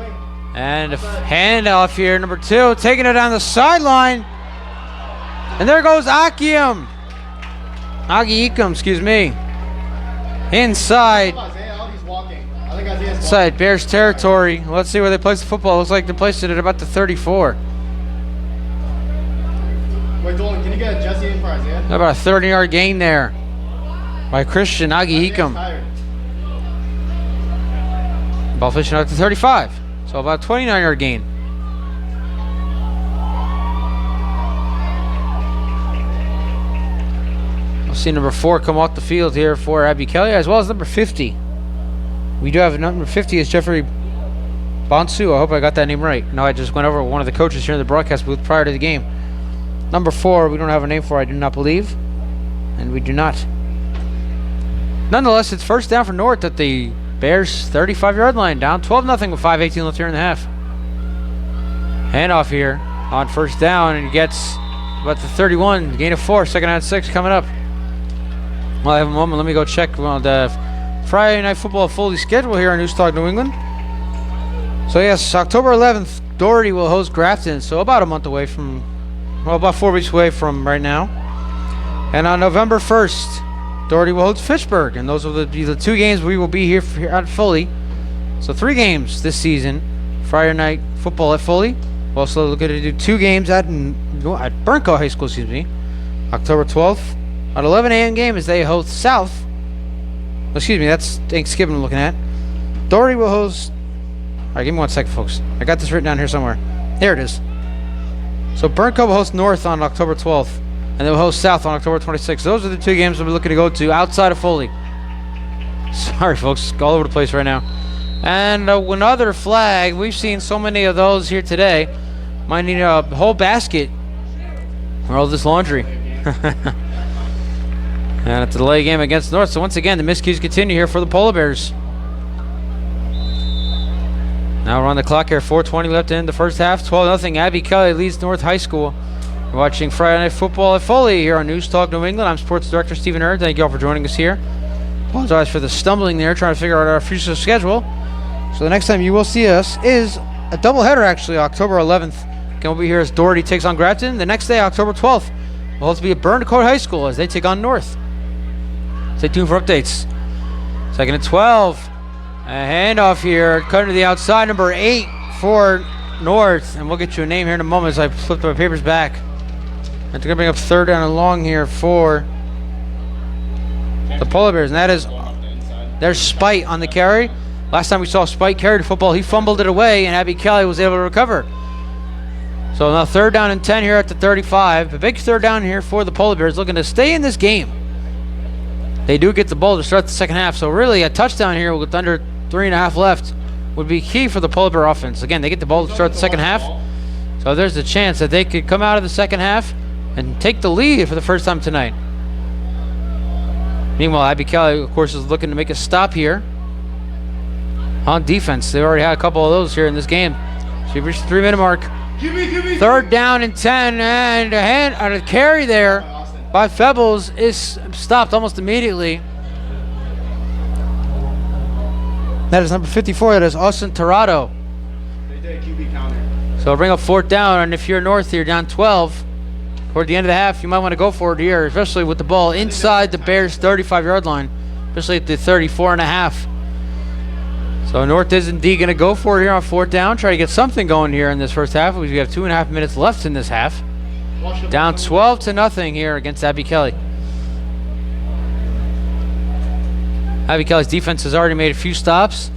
And a handoff here, number 2, taking it down the sideline. And there goes Akiem. Augie Ecom, excuse me. Inside. Inside Bears territory. Let's see where they place the football. Looks like they placed it at about the 34. Wait, Dolan, can you get a Jesse in for Isaiah? About a 30-yard gain there by Christian Augie Ecom. Ball fishing out to 35. So about a 29-yard gain. We'll see number 4 come off the field here for Abby Kelley, as well as number 50. We do have number 50 is Jeffrey Bonsu. I hope I got that name right. No, I just went over with one of the coaches here in the broadcast booth prior to the game. Number 4, we don't have a name for, I do not believe. And we do not. Nonetheless, it's first down for North at the Bears 35-yard line, down 12-0 with 5:18 left here in the half. Handoff here on first down, and he gets about the 31, gain of 4, second and 6 coming up. Well, I have a moment. Let me go check on the Friday Night Football Foley schedule here on News Talk New England. So yes, October 11th, Doherty will host Grafton, so about a month away from, well, about 4 weeks away from right now. And on November 1st, Doherty will host Fitchburg, and those will be the 2 games we will be here at Foley. So 3 games this season, Friday Night Football at Foley. We're also looking to do 2 games at Burncoat High School, excuse me, October 12th. At 11 a.m. game as they host South. Excuse me, that's Thanksgiving I'm looking at. Doherty will host. Alright, give me 1 second, folks. I got this written down here somewhere. There it is. So Burncoat will host North on October 12th. And they will host South on October 26th. Those are the 2 games we'll be looking to go to outside of Foley. Sorry, folks. All over the place right now. And another flag. We've seen so many of those here today. Might need a whole basket for all this laundry. And it's a delay game against North. So once again, the miscues continue here for the Polar Bears. Now we're on the clock here. 4:20 left in the first half. 12-0. Abby Kelley leads North High School. We're watching Friday Night Football at Foley here on News Talk New England. I'm Sports Director Stephen Hurd. Thank you all for joining us here. Apologize for the stumbling there, trying to figure out our future schedule. So the next time you will see us is a doubleheader, actually, October 11th. Again, we'll be here as Doherty takes on Grafton. The next day, October 12th, will also be at Burncoat High School as they take on North. Stay tuned for updates. 2nd and 12. A handoff here, cutting to the outside, number 8 for North. And we'll get you a name here in a moment as I flip my papers back. And they're going to bring up 3rd down and long here for the Polar Bears. And that is, there's Spite on the carry. Last time we saw Spite carry the football, he fumbled it away, and Abby Kelley was able to recover. So now 3rd down and 10 here at the 35. A big 3rd down here for the Polar Bears, looking to stay in this game. They do get the ball to start the second half, so really a touchdown here with under 3.5 left would be key for the Polar Bear offense. Again, they get the ball to start the second half, so there's a chance that they could come out of the second half and take the lead for the first time tonight. Meanwhile, Abby Kelley, of course, is looking to make a stop here on defense. They already had a couple of those here in this game. She reached the 3-minute mark. 3rd down and 10, and a carry there by Febbles is stopped almost immediately. That is number 54. That is Austin Torado. They did a QB counter. So bring up 4th down, and if you're North here, down 12 toward the end of the half, you might want to go for it here, especially with the ball inside the Bears' 35-yard line, especially at the 34.5. So North is indeed going to go for it here on 4th down, try to get something going here in this first half. We have 2.5 minutes left in this half. Down 12-0 here against Abby Kelley. Abby Kelley's defense has already made a few stops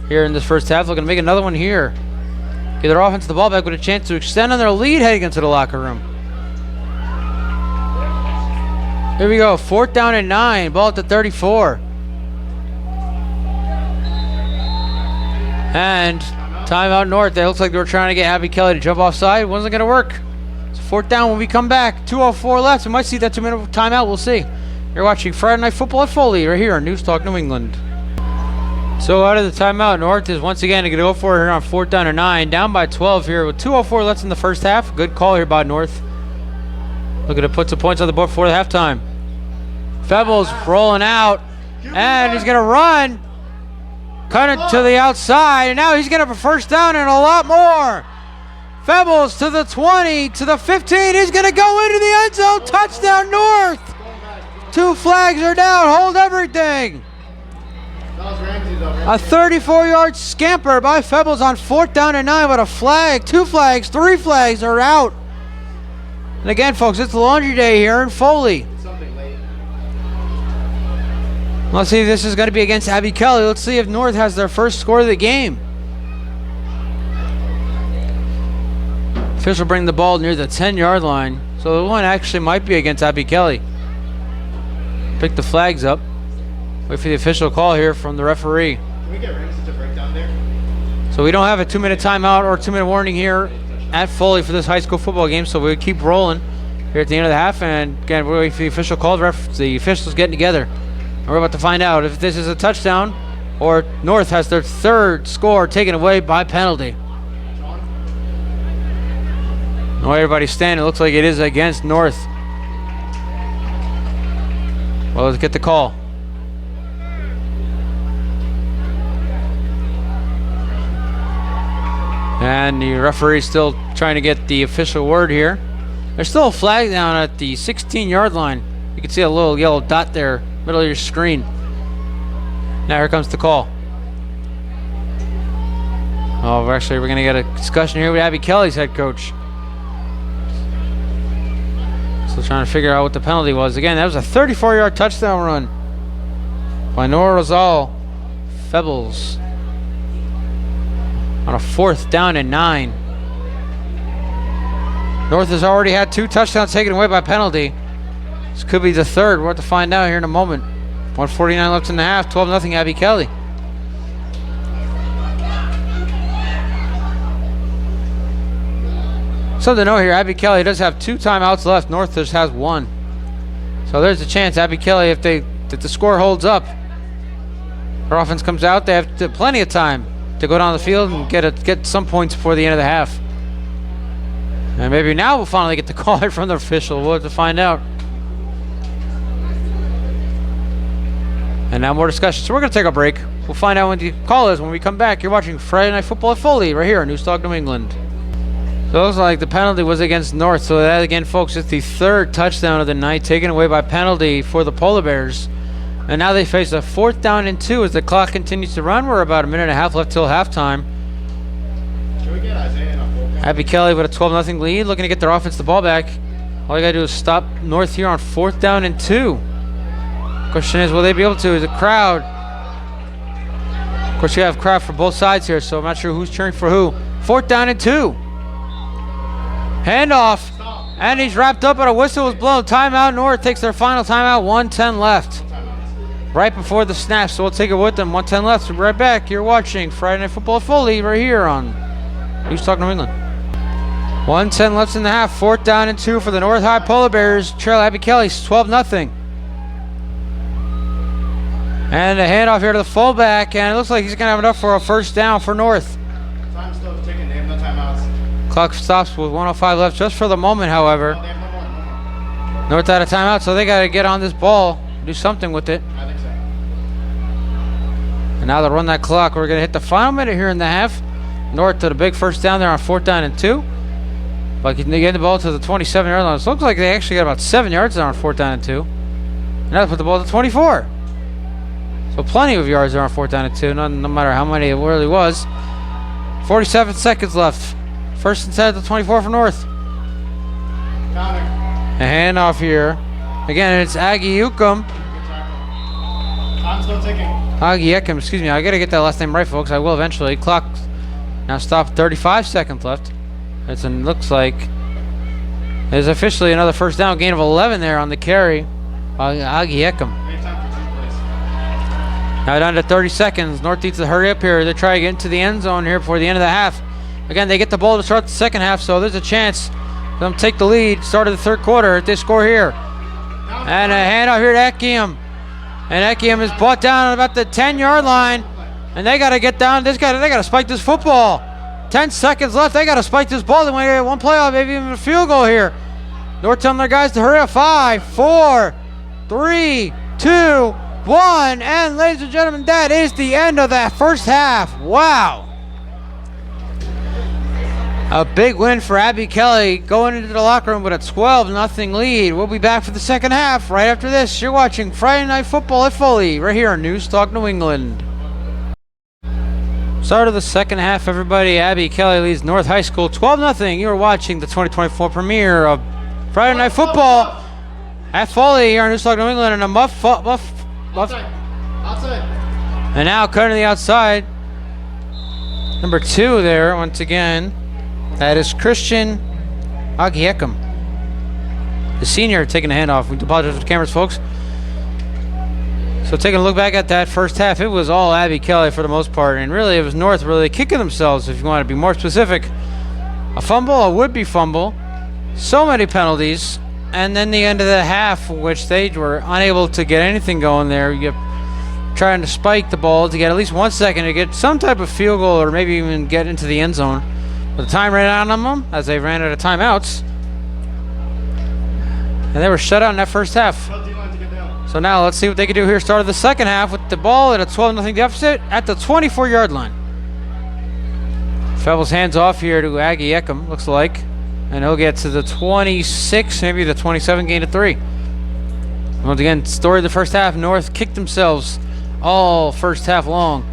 here in this first half. Looking to make another one here. Get their offense the ball back with a chance to extend on their lead heading into the locker room. Here we go. 4th down and 9. Ball at the 34. And timeout North. It looks like they were trying to get Abby Kelley to jump offside. It wasn't going to work. It's 4th down when we come back. 2:04 left. We might see that 2-minute timeout. We'll see. You're watching Friday Night Football at Foley right here on News Talk New England. So out of the timeout, North is once again going to go for it here on 4th down and 9. Down by 12 here with 2:04 left in the first half. Good call here by North. Looking to put some points on the board before the halftime. Febbles rolling out. And he's going to run. Cut it to the outside. And now he's going to have a first down and a lot more. Febbles to the 20, to the 15. He's going to go into the end zone. Touchdown North. 2 flags are down. Hold everything. That was Ramsey though. A 34-yard scamper by Febbles on 4th down and 9 with a flag. 2 flags, 3 flags are out. And again, folks, it's laundry day here in Foley. Something late. Let's see if this is going to be against Abby Kelley. Let's see if North has their first score of the game. Official bring the ball near the 10-yard line. So the one actually might be against Abby Kelley. Pick the flags up. Wait for the official call here from the referee. Can we get Ramsey to break down there? So we don't have a 2-minute timeout or 2-minute warning here at Foley for this high school football game. So we keep rolling here at the end of the half. And again, we're waiting for the official call. The officials getting together. And we're about to find out if this is a touchdown or North has their 3rd score taken away by penalty. The way everybody's standing, it looks like it is against North. Well, let's get the call. And the referee's still trying to get the official word here. There's still a flag down at the 16-yard line. You can see a little yellow dot there, middle of your screen. Now here comes the call. Oh, we're going to get a discussion here with Abby Kelley's head coach. Still trying to figure out what the penalty was. Again, that was a 34-yard touchdown run by Nora Rosal Febbles on a 4th down and 9. North has already had 2 touchdowns taken away by penalty. This could be the 3rd. We'll have to find out here in a moment. 1:49 left in the half. 12-0 Abby Kelley. Something to know here, Abby Kelley does have 2 timeouts left. North just has 1. So there's a chance Abby Kelley, if the score holds up, her offense comes out, they have plenty of time to go down the field and get some points before the end of the half. And maybe now we'll finally get the call from the official. We'll have to find out. And now more discussion. So we're going to take a break. We'll find out when the call is when we come back. You're watching Friday Night Football at Foley right here on Newstalk, New England. So it looks like the penalty was against North. So that, again, folks, is the 3rd touchdown of the night taken away by penalty for the Polar Bears. And now they face a 4th down and 2 as the clock continues to run. We're about a minute and a half left till halftime. Should we get Isaiah in a full count? Abby Kelley with a 12-0 lead, looking to get their offense the ball back. All you got to do is stop North here on 4th down and 2. Question is, will they be able to? Is a crowd. Of course, you have crowd for both sides here, so I'm not sure who's cheering for who. 4th down and 2. Handoff. And he's wrapped up, but a whistle was blown. Timeout. North takes their final timeout. 1:10 left. Right before the snap, so we'll take it with them. 1:10 left. We'll be right back. You're watching Friday Night Football at Foley right here on Newstalk, New England. 1:10 left in the half. 4th down and 2 for the North High Polar Bears. Trail Abby Kelley, 12-0. And a handoff here to the fullback, and it looks like he's going to have enough for a 1st down for North. Time still ticking. They have no timeouts. Clock stops with 1:05 left just for the moment, however. Oh, they have no more. North out of timeout, so they got to get on this ball, do something with it. I think so. And now they'll run that clock. We're going to hit the final minute here in the half. North to the big 1st down there on 4th down and 2. But they get the ball to the 27-yard line. So it looks like they actually got about 7 yards there on 4th down and 2. Now they put the ball to the 24. So plenty of yards there on 4th down and 2, no matter how many it really was. 47 seconds left. 1st and 10 at the 24 for North. Counter. A handoff here. Again, it's Aggie Ukum. Good tackle. Time still ticking. Aggie Ekum, excuse me. I got to get that last name right, folks. I will eventually. Clock now stopped. 35 seconds left. Looks like there's officially another 1st down. Gain of 11 there on the carry. Aggie Ekum. We have time for 2 plays. Now down to 30 seconds. North needs to hurry up here. They're trying to get into the end zone here before the end of the half. Again, they get the ball to start the 2nd half, so there's a chance for them to take the lead. Start of the 3rd quarter if they score here. And a handoff here to Ekiam. And Ekiam is brought down at about the 10-yard line. And they got to get down. They got to spike this football. 10 seconds left. They got to spike this ball. They want to get one playoff, maybe even a field goal here. North telling their guys to hurry up. 5, 4, 3, 2, 1. And ladies and gentlemen, that is the end of that 1st half. Wow. A big win for Abby Kelley, going into the locker room with a 12-0 lead. We'll be back for the second half right after this. You're watching Friday Night Football at Foley, right here on News Talk New England. Start of the second half, everybody. Abby Kelley leads North High School 12-0. You are watching the 2024 premiere of Friday Night Football at Foley here on News Talk New England, and a muff. Outside. And now cutting to the outside. Number 2 there, once again. That is Christian Agiecum, the senior, taking the handoff. We apologize for the cameras, folks. So taking a look back at that first half, it was all Abby Kelley for the most part, and really it was North really kicking themselves, if you want to be more specific. A fumble, a would-be fumble, so many penalties, and then the end of the half, which they were unable to get anything going there. You trying to spike the ball to get at least 1 second to get some type of field goal or maybe even get into the end zone. But the time ran out on them as they ran out of timeouts. And they were shut out in that first half. So now let's see what they can do here. Start of the second half with the ball at a 12-0 deficit at the 24-yard line. Febbles hands off here to Agiecum, looks like. And he'll get to the 26, maybe the 27, gain of 3. Once again, story of the first half. North kicked themselves all first half long.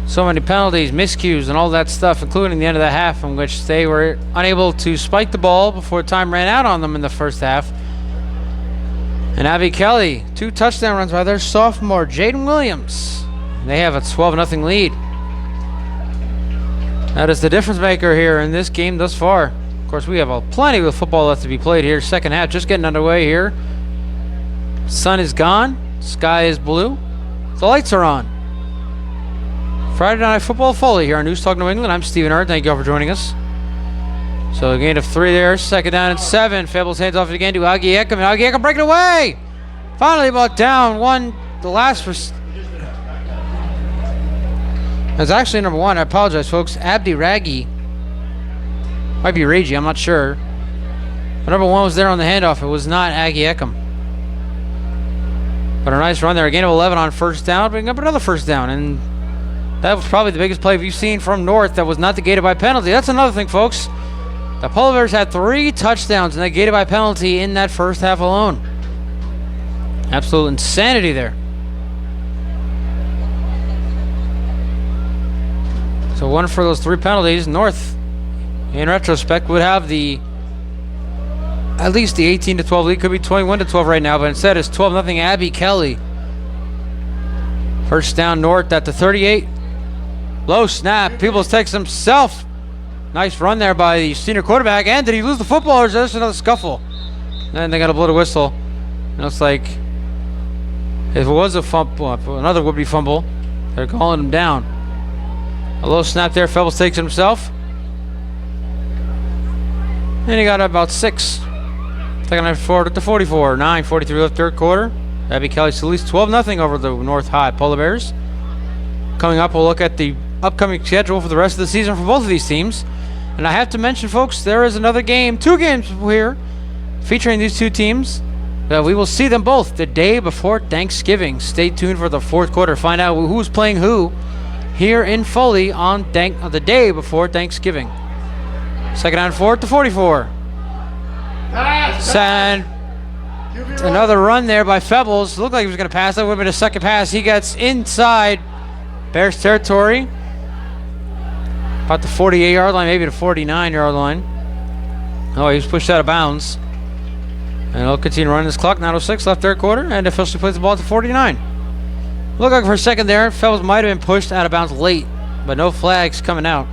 So many penalties, miscues, and all that stuff, including the end of the half in which they were unable to spike the ball before time ran out on them in the first half. And Abby Kelley, 2 touchdown runs by their sophomore, Jaden Williams. They have a 12-0 lead. That is the difference maker here in this game thus far. Of course, we have plenty of football left to be played here. Second half just getting underway here. Sun is gone. Sky is blue. The lights are on. Friday Night Football Foley here on News Talk New England. I'm Stephen Hart. Thank you all for joining us. So a gain of 3 there. Second down and 7. Febbles hands off it again to Agiecum. And Agiecum breaking away. Finally about down one. The last was... That's actually number 1. I apologize, folks. Abdi Raggi. Might be Raggi. I'm not sure. But number 1 was there on the handoff. It was not Agiecum. But a nice run there. A gain of 11 on first down. Bringing up another first down. And that was probably the biggest play we've seen from North that was not negated by penalty. That's another thing, folks. The Polar Bears had 3 touchdowns negated by penalty in that first half alone. Absolute insanity there. So 1 for those 3 penalties. North, in retrospect, would have at least the 18-12 lead. Could be 21-12 right now, but instead it's 12-0 Abby Kelley. First down North at the 38. Low snap. Peoples takes himself. Nice run there by the senior quarterback. And did he lose the football, or is this another scuffle? And they got to blow the whistle. It looks like if it was a fumble, another would-be fumble, they're calling him down. A low snap there. Febbles takes it himself. And he got about 6. Taking it forward at the 44. 9:43 left third quarter. Abby Kelley at least 12-0 over the North High Polar Bears. Coming up, we'll look at the upcoming schedule for the rest of the season for both of these teams. And I have to mention, folks, there is another game, 2 games here, featuring these 2 teams. We will see them both the day before Thanksgiving. Stay tuned for the 4th quarter. Find out who's playing who here in Foley on the day before Thanksgiving. Second down 4 at the 44. Send. Another run there by Febbles. Looked like he was going to pass. That would have been a second pass. He gets inside Bears territory. About the 48-yard line, maybe the 49-yard line. Oh, he was pushed out of bounds. And he'll continue running this clock. 9:06 left third quarter, and officially plays the ball at the 49. Looked like for a second there, Febbles might have been pushed out of bounds late, but no flags coming out.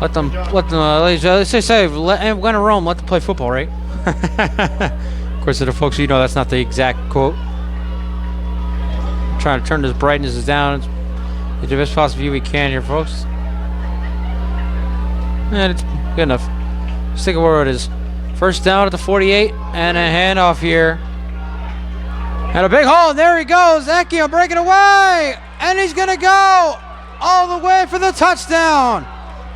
Let them, they say, when in Rome, let them play football, right? Of course, to the folks, you know that's not the exact quote. I'm trying to turn this brightness down. It's the best possible view we can here, folks. And it's good enough. Let's take a where it is. First down at the 48, and a handoff here. And a big hole, and there he goes. Agiecum breaking away, and he's going to go all the way for the touchdown.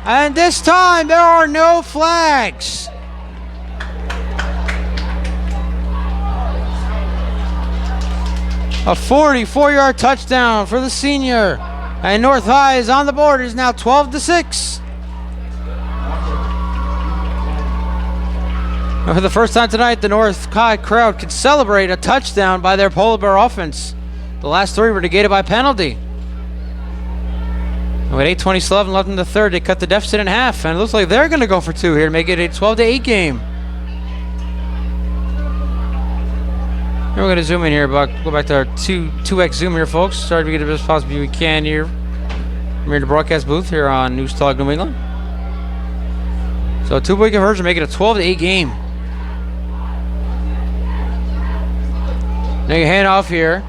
And this time, there are no flags. A 44-yard touchdown for the senior. And North High is on the board. It is now 12-6. And for the first time tonight, the North High crowd could celebrate a touchdown by their Polar Bear offense. The last three were negated by penalty. And with 8:27 left in the third, they cut the deficit in half, and it looks like they're going to go for two here to make it a 12-8 game. Here we're going to zoom in here, Buck. Go back to our 2x zoom here, folks. Try to get the best possible view we can here. We're here in the broadcast booth here on News Talk New England. So a two-point conversion, make it a 12-8 game. Now you hand off here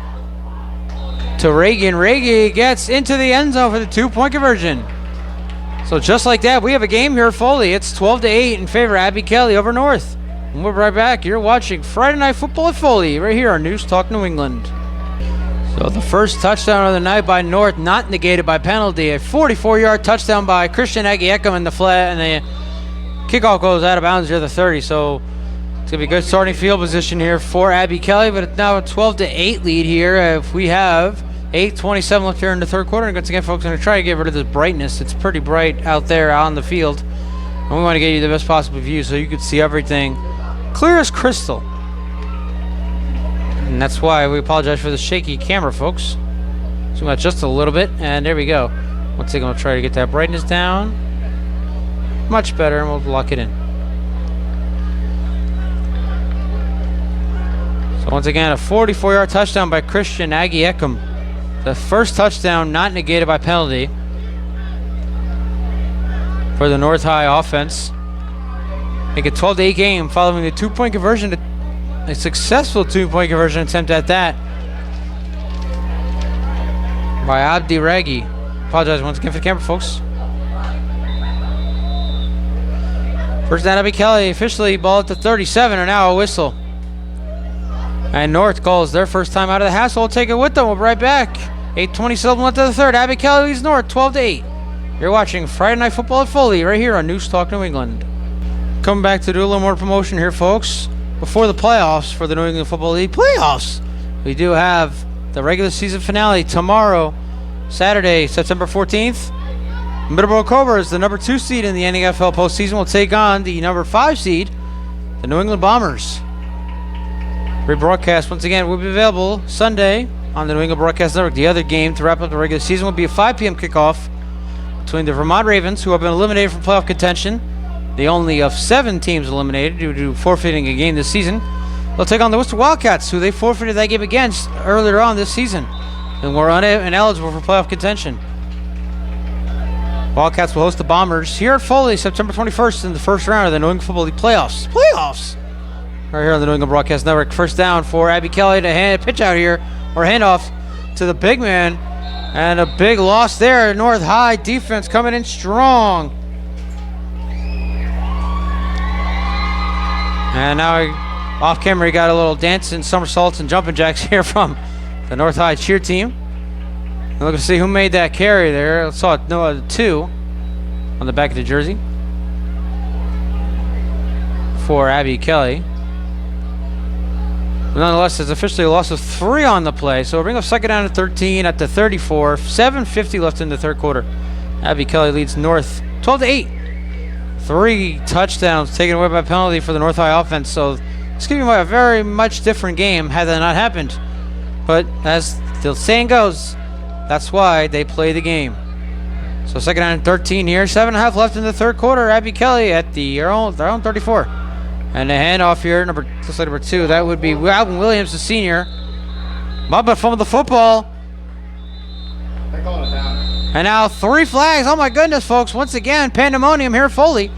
to Reagan. Reagan gets into the end zone for the two-point conversion. So just like that, we have a game here at Foley. It's 12-8 in favor of Abby Kelley over North. And we'll be right back. You're watching Friday Night Football at Foley right here on News Talk New England. So the first touchdown of the night by North, not negated by penalty. A 44-yard touchdown by Christian Agiekum in the flat, and the kickoff goes out of bounds here at the 30. So it's going to be a good starting field position here for Abby Kelley, but it's now a 12-8 lead here. If we have 8:27 left here in the third quarter, and once again, folks, I'm going to try to get rid of this brightness. It's pretty bright out there on the field, and we want to get you the best possible view so you can see everything clear as crystal. And that's why we apologize for the shaky camera, folks. Zoom out just a little bit, and there we go. Once again, we'll try to get that brightness down. Much better, and we'll lock it in. So once again, a 44-yard touchdown by Christian Agiekum. The first touchdown not negated by penalty for the North High offense. Make a 12-8 game following the two-point conversion, a successful two-point conversion attempt at that by Abdi Raghi. Apologize once again for the camera, folks. First down, Abby Kelley officially ball at the 37, and now a whistle. And North calls their first time out of the hassle. We'll take it with them. We'll be right back. 8:27 left of the third. Abby Kelley leads North 12-8. You're watching Friday Night Football at Foley right here on News Talk New England. Coming back to do a little more promotion here, folks. Before the playoffs for the New England Football League playoffs, we do have the regular season finale tomorrow, Saturday, September 14th. Middleborough Cobras, the number 2 seed in the NFL postseason, will take on the number 5 seed, the New England Bombers. Rebroadcast once again will be available Sunday on the New England Broadcast Network. The other game to wrap up the regular season will be a 5 p.m. kickoff between the Vermont Ravens, who have been eliminated from playoff contention, the only of 7 teams eliminated due to forfeiting a game this season. They'll take on the Worcester Wildcats, who they forfeited that game against earlier on this season and were ineligible for playoff contention. Wildcats will host the Bombers here at Foley September 21st in the first round of the New England Football League playoffs. Playoffs! Right here on the New England Broadcast Network. First down for Abby Kelley to pitch out here, or handoff to the big man. And a big loss there. North High defense coming in strong. And now off camera, he got a little dancing somersaults and jumping jacks here from the North High cheer team. And look to see who made that carry there. I saw no 2 on the back of the jersey for Abby Kelley. But nonetheless, it's officially a loss of 3 on the play. So we'll bring up second down to 13 at the 34. 7:50 left in the third quarter. Abby Kelley leads North 12-8. 3 touchdowns taken away by penalty for the North High offense. So it's going to be a very much different game had that not happened. But as the saying goes, that's why they play the game. So second down and 13 here. 7.5 left in the third quarter. Abby Kelley at their own 34. And the handoff here, number 2. That would be Alvin Williams, the senior. Mubba fumbled the football. They called it down. And now 3 flags. Oh my goodness, folks. Once again, pandemonium here at Foley.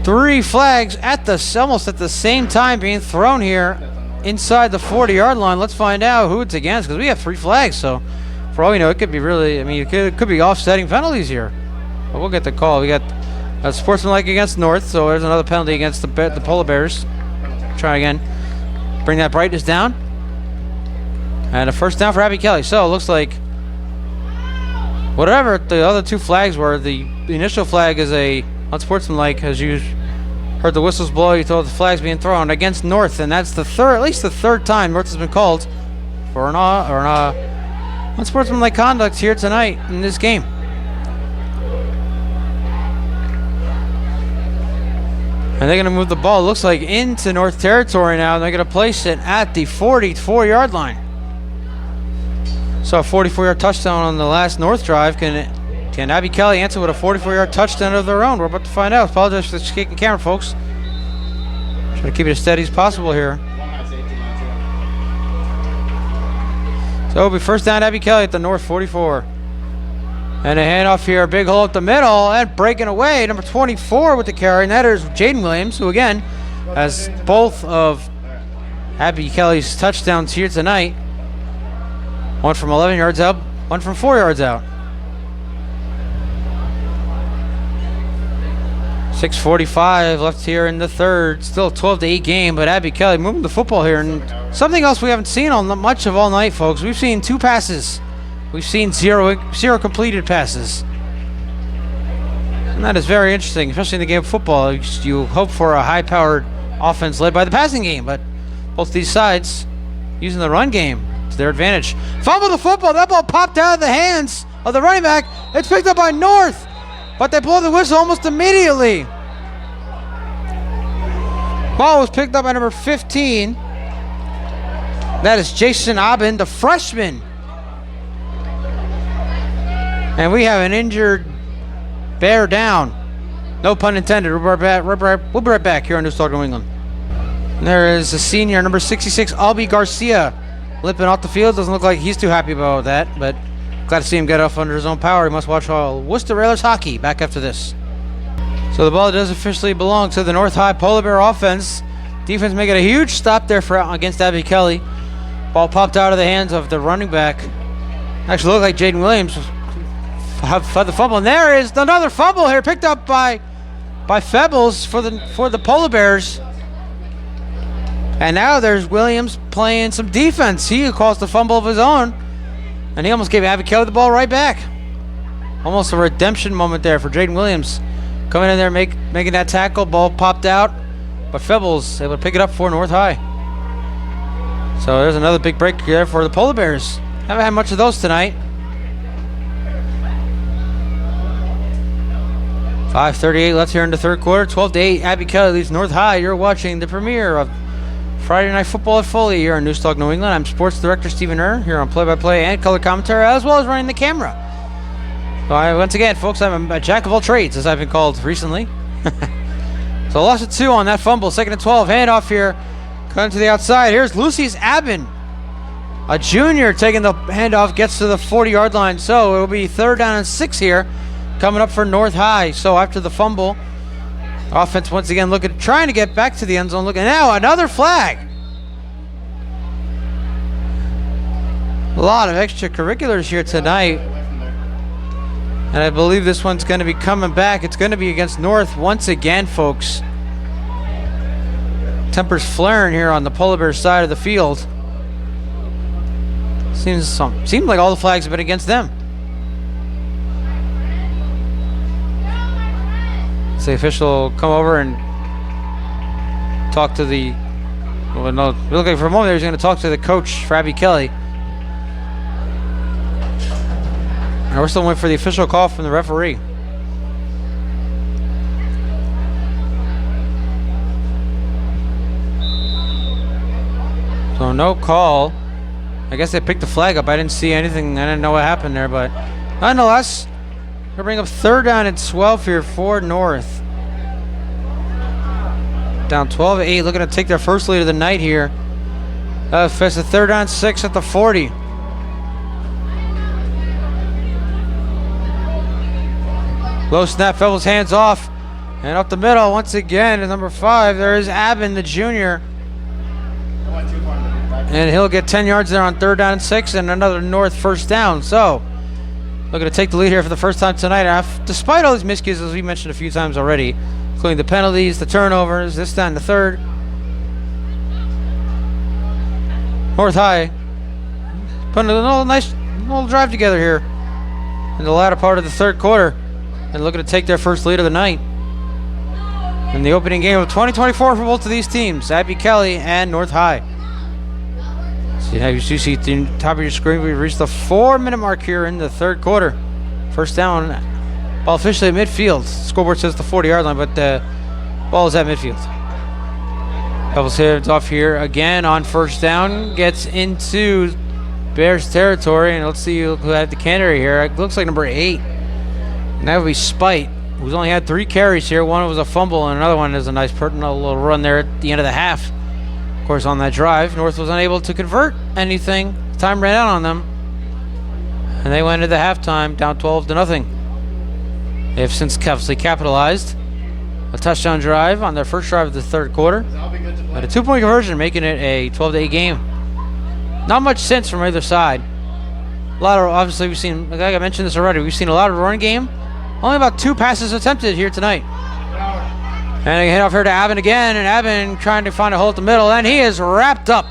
3 flags almost at the same time being thrown here inside the 40-yard line. Let's find out who it's against, because we have 3 flags. So for all we know, it could be it could be offsetting penalties here. But we'll get the call. We got a sportsmanlike against North, so there's another penalty against the Polar Bears. Try again. Bring that brightness down. And a first down for Abby Kelley. So it looks like whatever the other 2 flags were, the initial flag is a unsportsmanlike, as you heard the whistles blow, you thought the flag's being thrown against North, and that's at least the third time North has been called for an unsportsmanlike conduct here tonight in this game. And they're going to move the ball, looks like, into North territory now. And they're going to place it at the 44-yard line. So a 44-yard touchdown on the last North drive. Can Abby Kelley answer with a 44-yard touchdown of their own? We're about to find out. Apologize for the shaking camera, folks. Try to keep it as steady as possible here. So it'll be first down, Abby Kelley at the North 44. And a handoff here, a big hole up the middle, and breaking away, number 24 with the carry, and that is Jaden Williams, who again has both of Abby Kelley's touchdowns here tonight. One from 11 yards out, one from 4 yards out. 6:45 left here in the third. Still a 12-8 game, but Abby Kelley moving the football here. And something else we haven't seen on much of all night, folks. We've seen 2 passes. We've seen zero completed passes. And that is very interesting, especially in the game of football. You hope for a high-powered offense led by the passing game, but both these sides using the run game to their advantage. Fumble the football. That ball popped out of the hands of the running back. It's picked up by North, but they blow the whistle almost immediately. Ball was picked up by number 15. That is Jason Aubin, the freshman. And we have an injured bear down. No pun intended. We'll be right back here on News Talk New England. And there is a senior, number 66, Albie Garcia, limping off the field. Doesn't look like he's too happy about that, but glad to see him get off under his own power. He must watch all Worcester Railers hockey back after this. So the ball does officially belong to the North High Polar Bear offense. Defense making a huge stop there against Abby Kelley. Ball popped out of the hands of the running back. Actually looked like Jaden Williams had the fumble. And there is another fumble here picked up by Febbles for the Polar Bears. And now there's Williams playing some defense. He caused the fumble of his own. And he almost gave Abby Kelley the ball right back. Almost a redemption moment there for Jaden Williams. Coming in there, making that tackle. Ball popped out. But Febbles able to pick it up for North High. So there's another big break there for the Polar Bears. Haven't had much of those tonight. 5:38 left here in the third quarter. 12-8. Abby Kelley leads North High. You're watching the premiere of Friday Night Football at Foley here on News Talk New England. I'm Sports Director Stephen Err here on play-by-play and color commentary, as well as running the camera. So once again, folks, I'm a jack of all trades, as I've been called recently. So loss of 2 on that fumble. 2nd and 12. Handoff here. Coming to the outside. Here's Lucy's Abbin. A junior taking the handoff. Gets to the 40-yard line. So it will be 3rd down and 6 here. Coming up for North High. So after the fumble, offense once again trying to get back to the end zone. Looking now, another flag. A lot of extracurriculars here tonight. And I believe this one's going to be coming back. It's going to be against North once again, folks. Tempers flaring here on the Polar Bears side of the field. Seems like all the flags have been against them. So the official come over and talk to the... Well, no, look like for a moment there he's going to talk to the coach for Abby Kelley. And we're still waiting for the official call from the referee. So no call. I guess they picked the flag up. I didn't see anything. I didn't know what happened there, but nonetheless, we're bring up 3rd down and 12 here for North. Down 12-8, looking to take their first lead of the night here. It's a 3rd down 6 at the 40. Low snap, Febbles hands off. And up the middle once again to number 5. There is Abbin, the junior. And he'll get 10 yards there on 3rd down and 6 and another North first down. So, looking to take the lead here for the first time tonight. Despite all these miscues, as we mentioned a few times already, including the penalties, the turnovers, this time the third. North High putting a nice little drive together here in the latter part of the third quarter. And looking to take their first lead of the night in the opening game of 2024 for both of these teams, Abby Kelley and North High. So you see at the top of your screen, we've reached the 4-minute mark here in the third quarter. First down, ball officially at midfield. Scoreboard says the 40-yard line, but Ball is at midfield. Pebbles heads off here again on first down. Gets into Bears territory, and let's see who had the canary here. It looks like number 8. And that would be Spite, who's only had 3 carries here. One was a fumble, and another one is a nice little run there at the end of the half. Of course, on that drive, North was unable to convert anything. Time ran out on them, and they went into halftime down 12-0. They have since obviously capitalized a touchdown drive on their first drive of the third quarter, but a 2-point conversion, making it a 12-8 game. Not much sense from either side. A lot of, obviously, we've seen, like I mentioned this already, we've seen a lot of run game. Only about 2 passes attempted here tonight. And they head off here to Aben again, and Aben trying to find a hole at the middle, and he is wrapped up.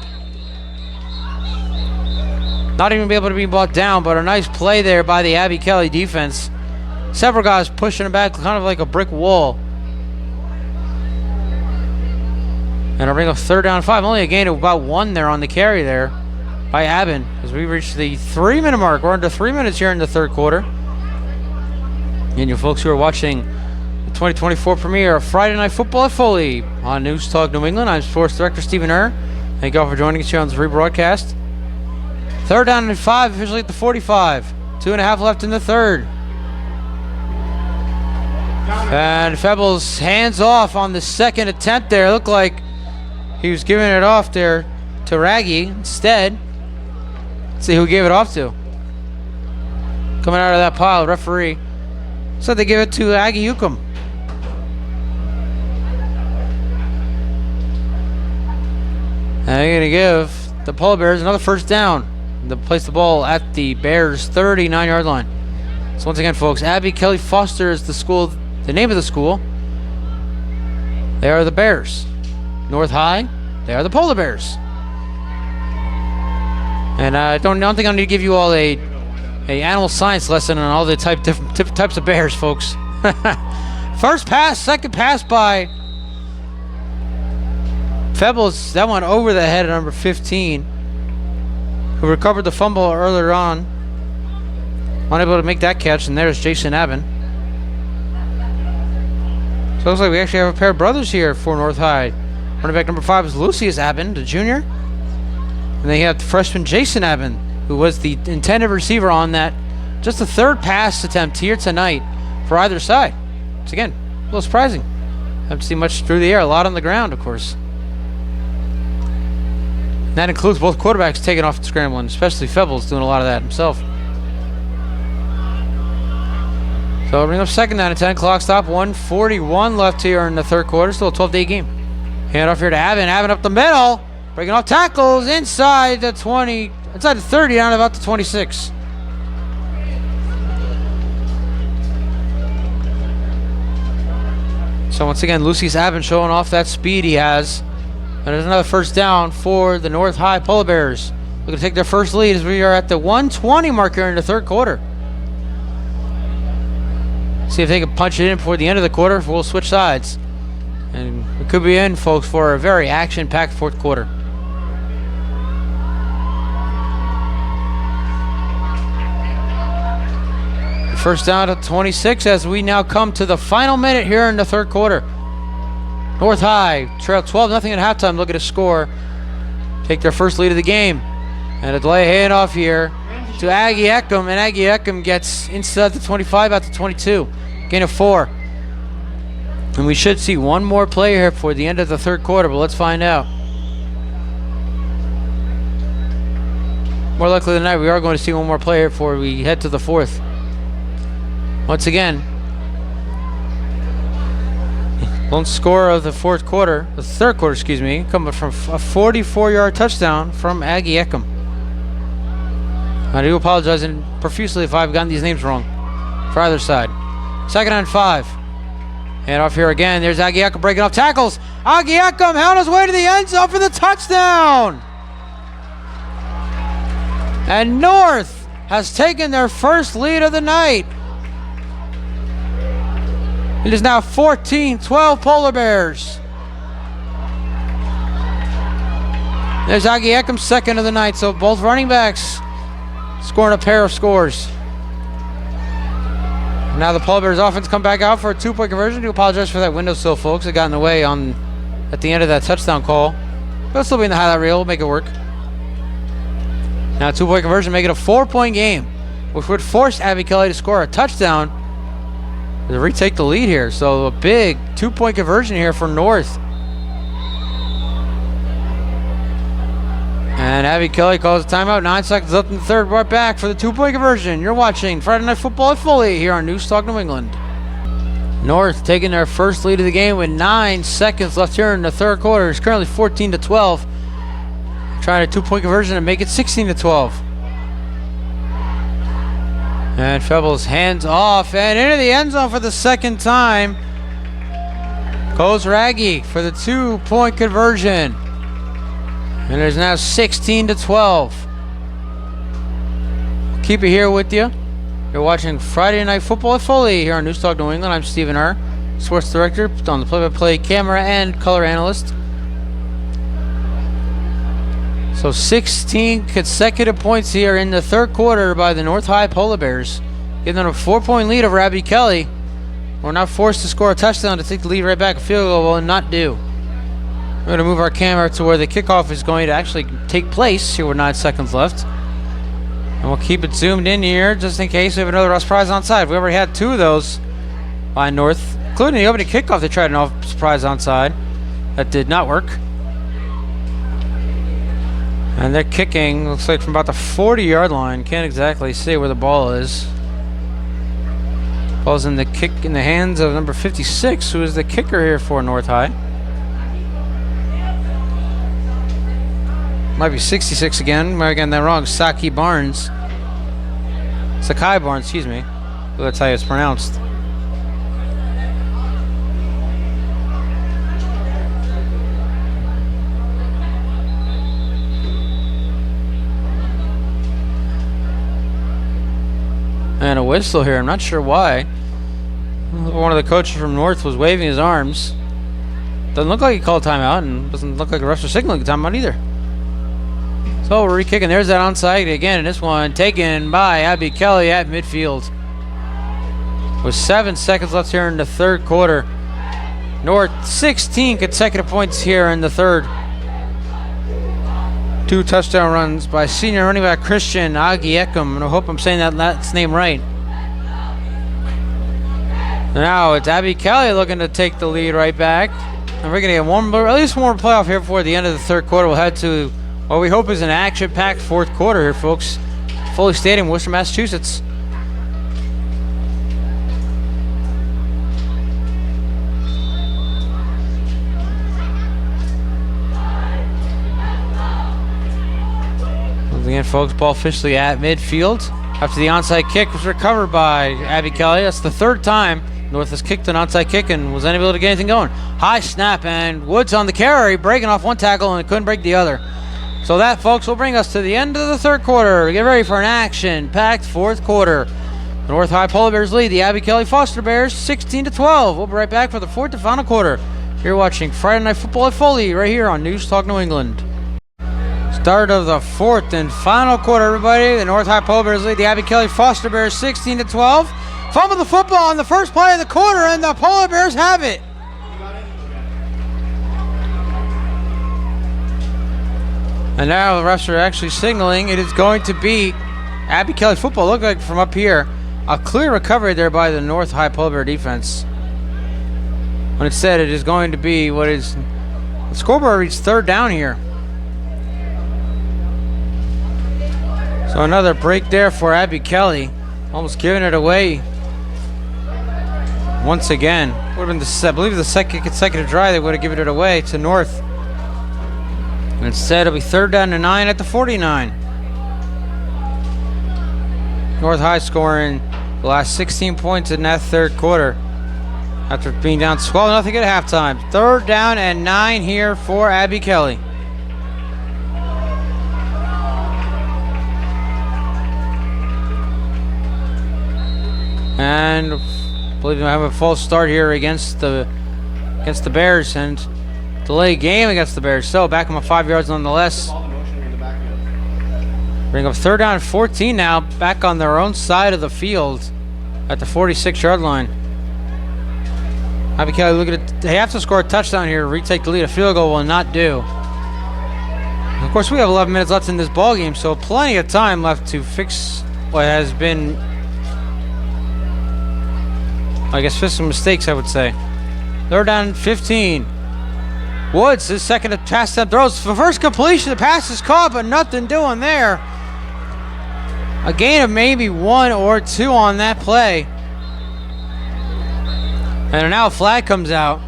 Not even be able to be brought down, but a nice play there by the Abby Kelley defense. Several guys pushing him back, kind of like a brick wall. And it'll bring up 3rd down and 5. Only a gain of about 1 there on the carry there by Aben, as we reach the 3-minute mark. We're under 3 minutes here in the third quarter. And you folks who are watching the 2024 premiere of Friday Night Football at Foley on News Talk New England, I'm Sports Director Stephen Err. Thank you all for joining us here on this rebroadcast. 3rd down and 5, officially at the 45. 2.5 left in the third. And Febbles hands off on the second attempt there. It looked like he was giving it off there to Raggy instead. Let's see who he gave it off to. Coming out of that pile, referee said they give it to Aggie Ucum. And they're going to give the Polar Bears another first down. They'll place the ball at the Bears' 39-yard line. So once again, folks, Abby Kelley Foster is the school, the name of the school. They are the Bears. North High, they are the Polar Bears. And I don't think I need to give you all a animal science lesson on all the different types of bears, folks. First pass, second pass by Febbles. That one over the head of number 15, who recovered the fumble earlier on. Unable to make that catch, and there's Jason Aben. So it looks like we actually have a pair of brothers here for North High. Running back number 5 is Lucius Aben, the junior. And they have the freshman Jason Aben, who was the intended receiver on that. Just the 3rd pass attempt here tonight for either side. It's again, a little surprising. Haven't seen much through the air, a lot on the ground, of course. And that includes both quarterbacks taking off and scrambling, especially Febbles doing a lot of that himself. So bring up 2nd down and 10, clock stop, 1:41 left here in the third quarter, still a 12-8 game. Hand off here to Aben, Aben up the middle, breaking off tackles inside the 20, inside the 30, down about the 26. So once again, Lucius Aben showing off that speed he has. And there's another first down for the North High Polar Bears. Looking to take their first lead as we are at the 1:20 mark here in the third quarter. See if they can punch it in before the end of the quarter. We'll switch sides. And we could be in, folks, for a very action-packed fourth quarter. First down at 26 as we now come to the final minute here in the third quarter. North High trail 12-0 at halftime, looking to score. Take their first lead of the game. And a delay handoff here to Aggie Eckham, and Aggie Eckham gets inside the 25 out to 22. Gain of 4. And we should see one more play here for the end of the third quarter, but let's find out. More likely than not, we are going to see one more play here before we head to the fourth. Once again, lone score of the third quarter, excuse me, coming from a 44-yard touchdown from Aggie Eckham. I do apologize profusely if I've gotten these names wrong for either side. 2nd and 5. And off here again, there's Aggie Eckham breaking off tackles. Aggie Eckham held his way to the end zone for the touchdown. And North has taken their first lead of the night. It is now 14-12 Polar Bears. There's Aggie Eckham's second of the night, so both running backs scoring a pair of scores. Now the Polar Bears offense come back out for a 2-point conversion. Do apologize for that windowsill, folks. It got in the way at the end of that touchdown call. But it'll still be in the highlight reel. We'll make it work. Now 2-point conversion, make it a 4-point game, which would force Abby Kelley to score a touchdown to retake the lead here. So a big 2-point conversion here for North. And Abby Kelley calls a timeout. 9 seconds left in the third. Right back for the 2-point conversion. You're watching Friday Night Football at Foley here on News Talk New England. North taking their first lead of the game with 9 seconds left here in the third quarter. It's currently 14-12. Trying a 2-point conversion and make it 16-12. And Febbles hands off and into the end zone for the second time. Goes Raggy for the 2-point conversion. And there's now 16-12. Keep it here with you. You're watching Friday Night Football at Foley here on News Talk New England. I'm Stephen R., sports director on the play-by-play camera and color analyst. So 16 consecutive points here in the third quarter by the North High Polar Bears, giving them a 4-point lead over Abby Kelley. We're now forced to score a touchdown to take the lead right back. A field goal will not do. We're going to move our camera to where the kickoff is going to actually take place here with 9 seconds left. And we'll keep it zoomed in here just in case we have another surprise onside. We already had 2 of those by North, including the opening kickoff. They tried an surprise onside. That did not work. And they're kicking, looks like from about the 40-yard line. Can't exactly see where the ball is. Ball's in the hands of number 56, who is the kicker here for North High. Might be 66 again. Might have gotten that wrong. Sakai Barnes, excuse me. That's how it's pronounced. And a whistle here. I'm not sure why. One of the coaches from North was waving his arms. Doesn't look like he called timeout, and doesn't look like the refs are signaling timeout either. So we're re-kicking. There's that onside again, and this one taken by Abby Kelley at midfield. With 7 seconds left here in the third quarter. North 16 consecutive points here in the third. 2 touchdown runs by senior running back Christian Agiekum, and I hope I'm saying that last name right. Now it's Abby Kelley looking to take the lead right back. And we're going to get at least one more playoff here before the end of the third quarter. We'll head to what we hope is an action-packed fourth quarter here, folks. Foley Stadium, Worcester, Massachusetts. Once again, folks, ball officially at midfield. After the onside kick was recovered by Abby Kelley. That's the third time North has kicked an onside kick and was unable to get anything going. High snap, and Woods on the carry, breaking off one tackle and couldn't break the other. So that, folks, will bring us to the end of the third quarter. Get ready for an action-packed fourth quarter. The North High Polar Bears lead the Abby Kelley Foster Bears 16-12. We'll be right back for the fourth and final quarter. You're watching Friday Night Football at Foley right here on News Talk New England. Start of the fourth and final quarter, everybody. The North High Polar Bears lead the Abby Kelley Foster Bears 16-12. Fumble the football on the first play of the quarter, and the Polar Bears have it. And now the refs are actually signaling it is going to be Abby Kelley football. Look like from up here, a clear recovery there by the North High Polar Bear defense. When instead it is going to be what is the scoreboard reached third down here. So another break there for Abby Kelley, almost giving it away once again. Would have been I believe the second consecutive drive they would have given it away to North. And instead, it'll be third down and 9 at the 49. North High scoring the last 16 points in that third quarter after being down 12-0 at halftime. Third down and 9 here for Abby Kelley. And I believe we have a false start here against the Bears and delay game against the Bears. So back them up 5 yards nonetheless. Bring up third down and 14 now, back on their own side of the field. at the 46-yard line. Abby Kelley looking at, they have to score a touchdown here to retake the lead. A field goal will not do. Of course, we have 11 minutes left in this ball game, so plenty of time left to fix what has been, I guess, fix some mistakes, I would say. Third down 15. Woods, his second pass attempt throws. For first completion, the pass is caught, but nothing doing there. A gain of maybe 1 or 2 on that play. And now a flag comes out.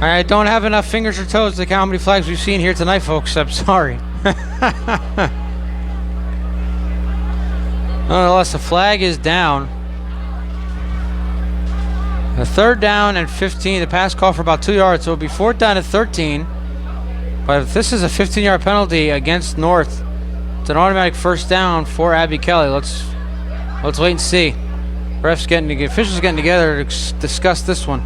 I don't have enough fingers or toes to count how many flags we've seen here tonight, folks. I'm sorry. Nonetheless, the flag is down. A third down and 15. The pass call for about 2 yards, so it'll be 4th down and 13. But if this is a 15-yard penalty against North, it's an automatic first down for Abby Kelley. Let's wait and see. Officials getting together to discuss this one.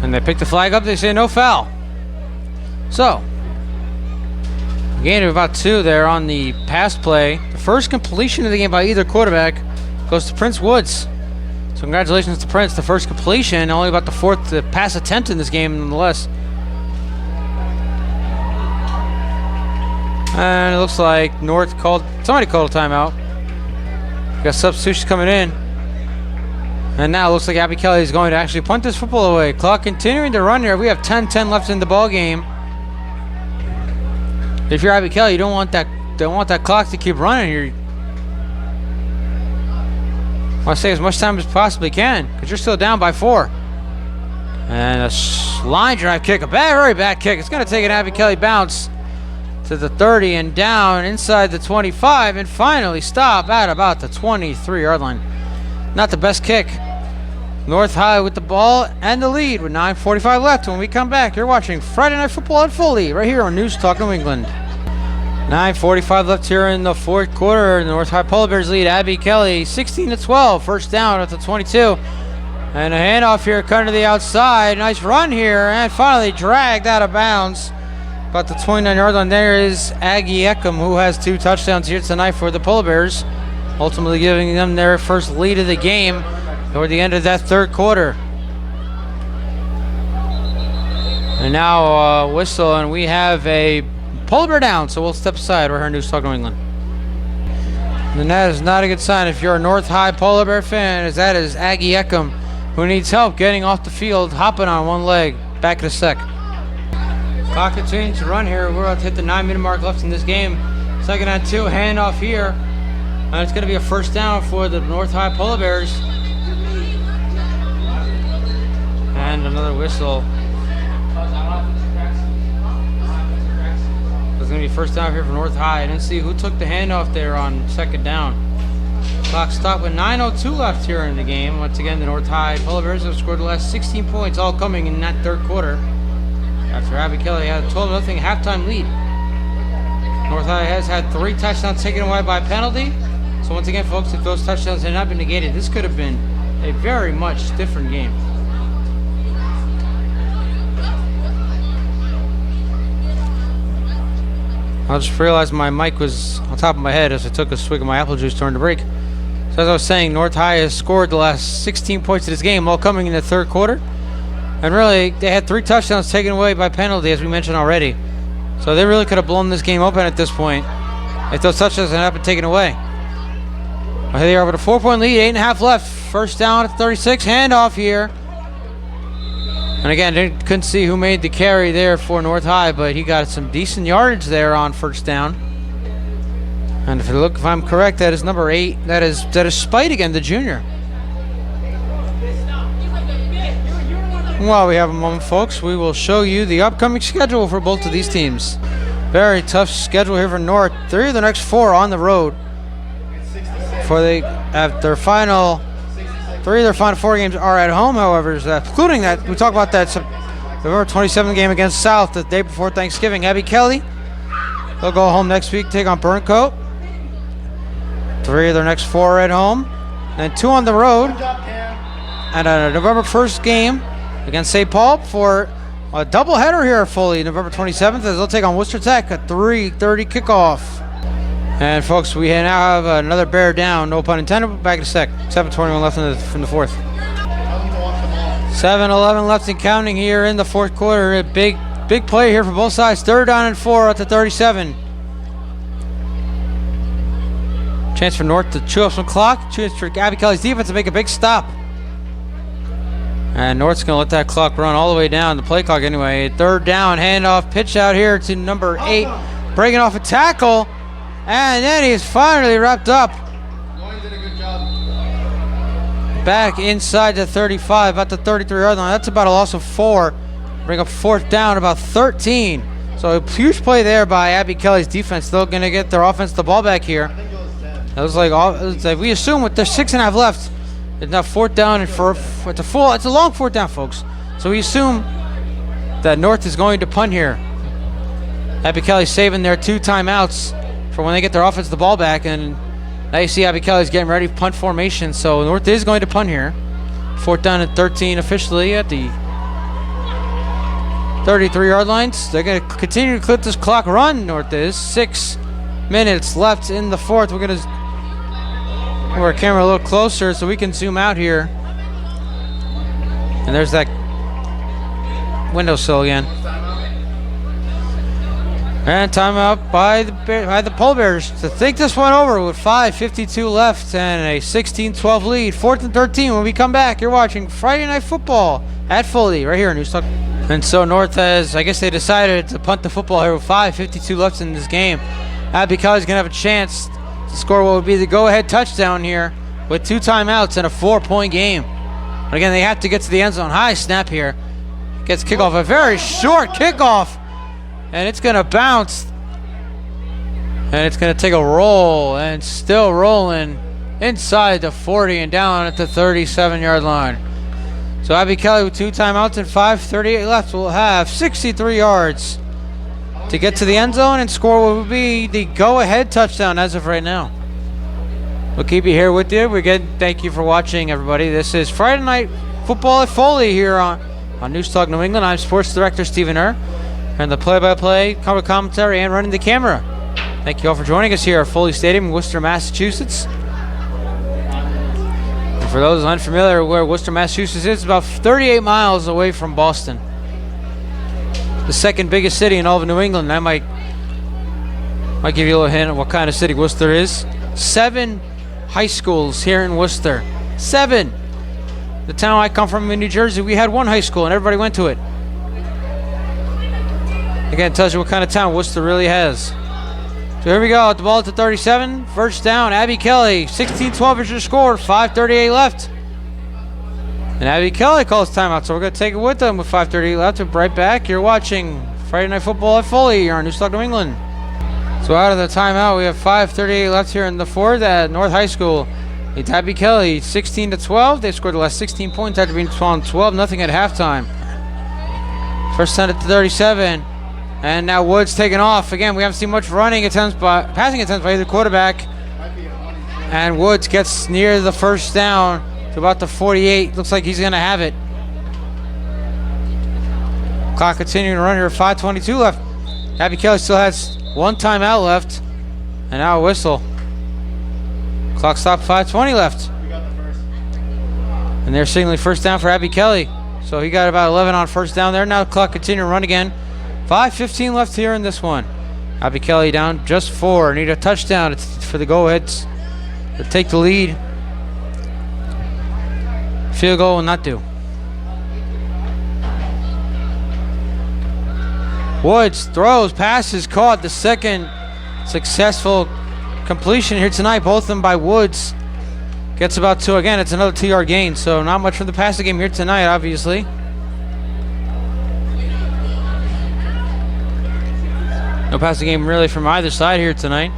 And they pick the flag up. They say no foul. So, gain of about 2 there on the pass play. The first completion of the game by either quarterback goes to Prince Woods. So congratulations to Prince. The first completion, only about the 4th pass attempt in this game nonetheless. And it looks like somebody called a timeout. We got substitutions coming in. And now it looks like Abby Kelley is going to actually punt this football away. Clock continuing to run here. We have 10-10 left in the ball game. If you're Abby Kelley, you don't want that clock to keep running here. I want to save as much time as possibly can, because you're still down by 4. And a line drive kick, very bad kick. It's going to take an Abby Kelley bounce to the 30 and down inside the 25, and finally stop at about the 23-yard line. Not the best kick. North High with the ball and the lead with 9:45 left. When we come back, you're watching Friday Night Football at Foley right here on News Talk New England. 9:45 left here in the 4th quarter. The North High Polar Bears lead Abby Kelley 16-12. First down at the 22. And a handoff here cutting to the outside. Nice run here, and finally dragged out of bounds. About the 29-yard line. There is Aggie Eckham, who has 2 touchdowns here tonight for the Polar Bears, ultimately giving them their first lead of the game toward the end of that 3rd quarter. And now whistle, and we have a Polar Bear down, so we'll step aside. We're here on News Talk New England. And that is not a good sign if you're a North High Polar Bear fan, as that is Aggie Eckham, who needs help getting off the field, hopping on one leg. Back in a sec. Clock continues to run here. We're about to hit the 9-minute mark left in this game. 2nd and 2, handoff here. And it's going to be a first down for the North High Polar Bears. And another whistle. It's going to be first down here for North High. I didn't see who took the handoff there on 2nd down. Clock stopped with 9:02 left here in the game. Once again, the North High Polar Bears have scored the last 16 points, all coming in that 3rd quarter. After Abby Kelley had a 12-0 halftime lead. North High has had 3 touchdowns taken away by penalty. So once again, folks, if those touchdowns had not been negated, this could have been a very much different game. I just realized my mic was on top of my head as I took a swig of my apple juice during the break. So as I was saying, North High has scored the last 16 points of this game, all coming in the 3rd quarter. And really, they had 3 touchdowns taken away by penalty, as we mentioned already. So they really could have blown this game open at this point if those touchdowns had not been taken away. Well, here they are with a 4-point lead, 8.5 left. First down at 36, handoff here. And again, couldn't see who made the carry there for North High, but he got some decent yardage there on first down. And if I'm correct, that is number 8. That is Spite again, the junior. While we have a moment, folks, we will show you the upcoming schedule for both of these teams. Very tough schedule here for North. 3 of the next 4 on the road. For they have their final 3 of their final 4 games are at home, however, including that we talked about that November 27th game against South the day before Thanksgiving. Abby Kelley, they'll go home next week, take on Burncoat. 3 of their next 4 are at home, and 2 on the road. And a November 1st game against St. Paul for A doubleheader here at Foley, November 27th, as they'll take on Worcester Tech, a 3:30 kickoff. And folks, we now have another bear down, no pun intended. Back in a sec. 7:21 left in the fourth. 7:11 left and counting here in the fourth quarter. A big play here for both sides. 3rd down and 4 at the 37. Chance for North to chew up some clock. Chance for Abby Kelley's defense to make a big stop. And North's going to let that clock run all the way down, the play clock anyway. 3rd down, handoff, pitch out here to number 8. Breaking off a tackle. And then he's finally wrapped up. Did a good job. Back inside the 35, about the 33-yard line. That's about a loss of 4. Bring up 4th down, about 13. So a huge play there by Abby Kelley's defense. Still going to get their offense the ball back here. It was like we assume with there's 6.5 left. It's now 4th down and it's a long 4th down, folks. So we assume that North is going to punt here. Abby Kelley saving their 2 timeouts for when they get their offense the ball back, and now you see Abby Kelley's getting ready for punt formation. So North is going to punt here. 4th down and 13 officially at the 33-yard lines. They're going to continue to clip this clock run. North is 6 minutes left in the fourth. We're going to move our camera a little closer so we can zoom out here. And there's that windowsill again. And timeout by the Pole Bears to think this one over with 5:52 left and a 16-12 lead. 4th and 13 when we come back. You're watching Friday Night Football at Foley right here in News Talk. And so North has, I guess they decided to punt the football here with 5:52 left in this game. Abby Kelley's going to have a chance to score what would be the go-ahead touchdown here with 2 timeouts and a 4-point game. But again, they have to get to the end zone. High snap here. Gets kickoff, a very short kickoff. And it's going to bounce. And it's going to take a roll and still rolling inside the 40 and down at the 37-yard line. So Abby Kelley with 2 timeouts and 5:38 left will have 63 yards to get to the end zone and score what would be the go-ahead touchdown as of right now. We'll keep you here with you. Thank you for watching, everybody. This is Friday Night Football at Foley here on News Talk New England. I'm Sports Director Stephen Err, and the play-by-play, color commentary, and running the camera. Thank you all for joining us here at Foley Stadium in Worcester, Massachusetts. And for those unfamiliar where Worcester, Massachusetts is, it's about 38 miles away from Boston, the second biggest city in all of New England. I might give you a little hint of what kind of city Worcester is. 7 high schools here in Worcester. 7. The town I come from in New Jersey, we had 1 high school and everybody went to it. Again, it tells you what kind of town Worcester really has. So here we go, the ball at the 37. 1st down, Abby Kelley. 16-12 is your score, 5:38 left. And Abby Kelley calls timeout, so we're going to take it with them with 5:38 left. And right back, you're watching Friday Night Football at Foley here on News Talk New England. So out of the timeout, we have 5:38 left here in the fourth at North High School. It's Abby Kelley, 16-12. They scored the last 16 points after being 12-0 at halftime. 1st down at the 37. And now Woods taking off. Again, we haven't seen much passing attempts by either quarterback. And Woods gets near the 1st down to about the 48. Looks like he's going to have it. Clock continuing to run here. 5:22 left. Abby Kelley still has 1 timeout left. And now a whistle. Clock stopped, 5:20 left. And they're signaling 1st down for Abby Kelley. So he got about 11 on 1st down there. Now the clock continuing to run again. 5:15 left here in this one. Abby Kelley down just 4. Need a touchdown for the go-aheads to take the lead. Field goal will not do. Woods throws, passes caught. The 2nd successful completion here tonight. Both of them by Woods. Gets about 2. Again, it's another 2-yard gain. So not much from the passing game here tonight, obviously. No passing game really from either side here tonight.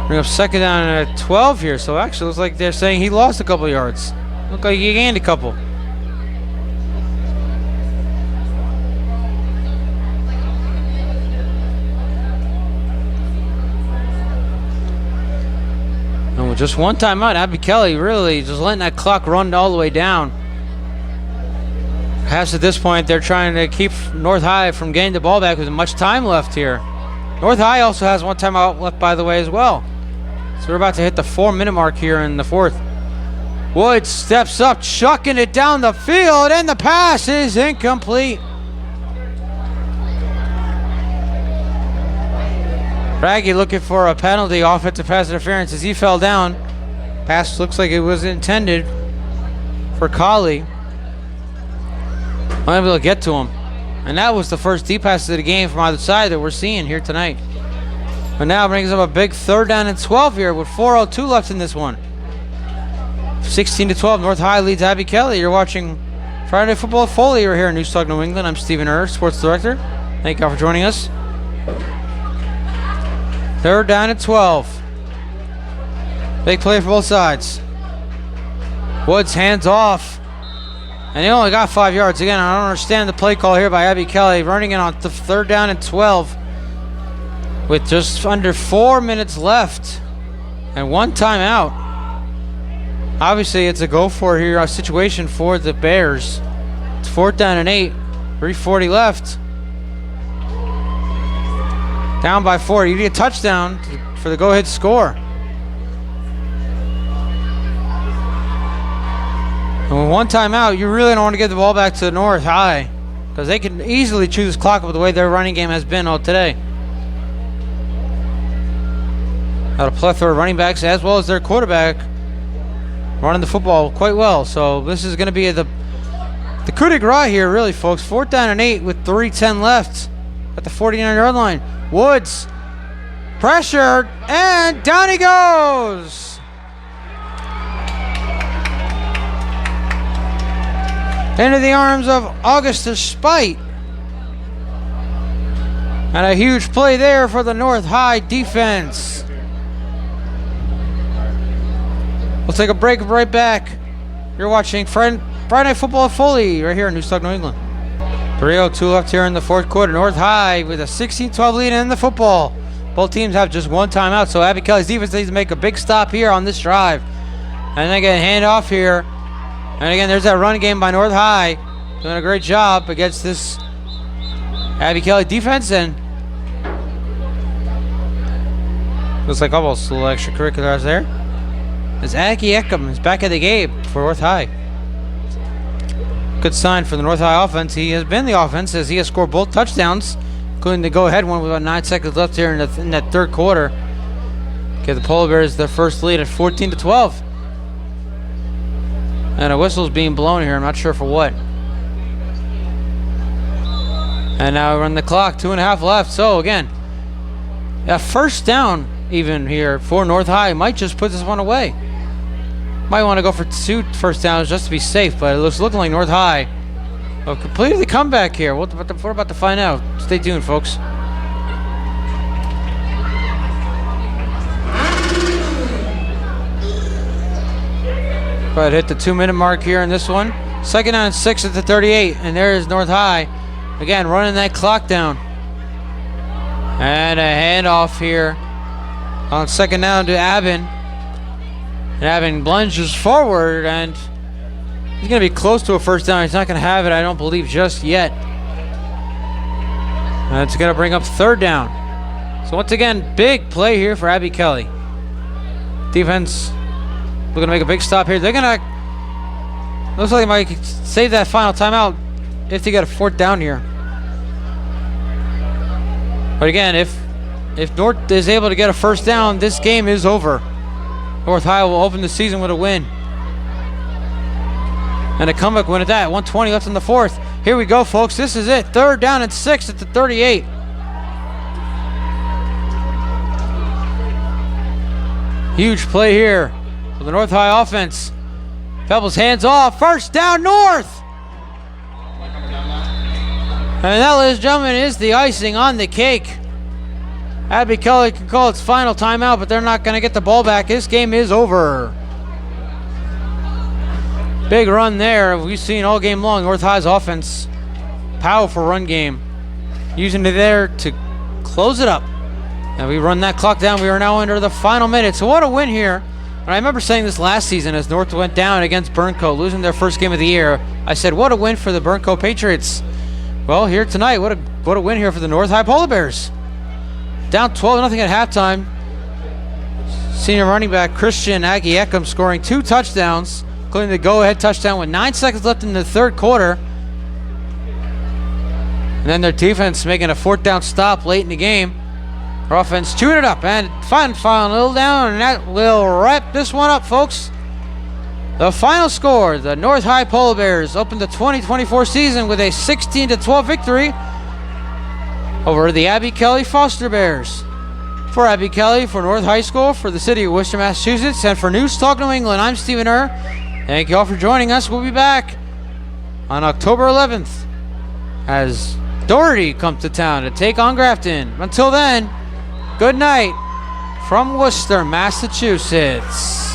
Bring up 2nd down at 12 here. So actually looks like they're saying he lost a couple yards. Look like he gained a couple. And with just 1 timeout, Abby Kelley really just letting that clock run all the way down. Perhaps at this point they're trying to keep North High from getting the ball back with much time left here. North High also has one timeout left, by the way, as well. So we're about to hit the 4-minute mark here in the fourth. Woods steps up, chucking it down the field, and the pass is incomplete. Braggy looking for a penalty, offensive pass interference as he fell down. Pass looks like it was intended for Kelley. Unable to get to him. And that was the first deep pass of the game from either side that we're seeing here tonight. But now brings up a big 3rd down and 12 here with 4:02 left in this one. 16-12, North High leads Abby Kelley. You're watching Friday Night Football with Foley. You're here in News Talk New England. I'm Stephen Err, Sports Director. Thank you all for joining us. 3rd down and 12. Big play for both sides. Woods hands off. And they only got 5 yards. Again, I don't understand the play call here by Abby Kelley. Running it on the 3rd down and 12 with just under 4 minutes left and 1 timeout. Obviously, it's a go-for-it situation for the Bears. It's 4th down and 8. 3:40 left. Down by 4. You need a touchdown for the go-ahead score. And with 1 timeout, you really don't want to give the ball back to North High because they can easily chew this clock with the way their running game has been all today. Got a plethora of running backs as well as their quarterback running the football quite well. So this is going to be the coup de grace here, really, folks. 4th down and 8 with 3:10 left at the 49-yard line. Woods pressured, and down he goes. Into the arms of Augustus Spite. And a huge play there for the North High defense. We'll take a break, right back. You're watching Friday Night Football with Foley right here in News Talk New England. 3:02 left here in the 4th quarter. North High with a 16-12 lead in the football. Both teams have just 1 timeout, so Abby Kelley's defense needs to make a big stop here on this drive. And they get a handoff here. And again, there's that run game by North High. Doing a great job against this Abby Kelley defense. And looks like almost a little extracurriculars there. As Aki Ekum is back at the game for North High. Good sign for the North High offense. He has been the offense as he has scored both touchdowns, including the go-ahead one with about 9 seconds left here in that 3rd quarter. Give the Polar Bears their first lead at 14-12. And a whistle's being blown here. I'm not sure for what. And now we run the clock. 2.5 left. So again, a 1st down even here for North High might just put this one away. Might want to go for 2 first downs just to be safe, but it looks looking like North High will complete the comeback here. We're about to find out. Stay tuned, folks. Go ahead, hit the 2-minute mark here in this one. 2nd down and 6 at the 38, and there is North High again running that clock down. And a handoff here on 2nd down to Abin. And Abin lunges forward, and he's going to be close to a 1st down. He's not going to have it, I don't believe, just yet. And it's going to bring up 3rd down. So once again, big play here for Abby Kelley. Defense looking to make a big stop here. They're going to, looks like they might save that final timeout if they get a 4th down here. But again, if North is able to get a 1st down, this game is over. North High will open the season with a win. And a comeback win at that. 1:20 left in the 4th. Here we go, folks. This is it. 3rd down and 6 at the 38. Huge play here for the North High offense. Pebbles hands off. 1st down, North. And that, ladies and gentlemen, is the icing on the cake. Abby Kelley can call its final timeout, but they're not going to get the ball back. This game is over. Big run there. We've seen all game long North High's offense. Powerful run game. Using it there to close it up. And we run that clock down. We are now under the final minute. So what a win here And I remember saying this last season as North went down against Burncoat, losing their first game of the year. I said, what a win for the Burncoat Patriots. Well, here tonight, what a win here for the North High Polar Bears. Down 12-0 at halftime. Senior running back Christian Aggie-Eckham scoring 2 touchdowns, including the go-ahead touchdown with 9 seconds left in the third quarter. And then their defense making a 4th down stop late in the game. Our offense chewing it up and final little down, and that will wrap this one up, folks. The final score, the North High Polar Bears opened the 2024 season with a 16-12 victory over the Abby Kelley Foster Bears. For Abby Kelley, for North High School, for the city of Worcester, Massachusetts, and for News Talk New England, I'm Stephen Err. Thank you all for joining us. We'll be back on October 11th as Doherty comes to town to take on Grafton. Until then, good night from Worcester, Massachusetts.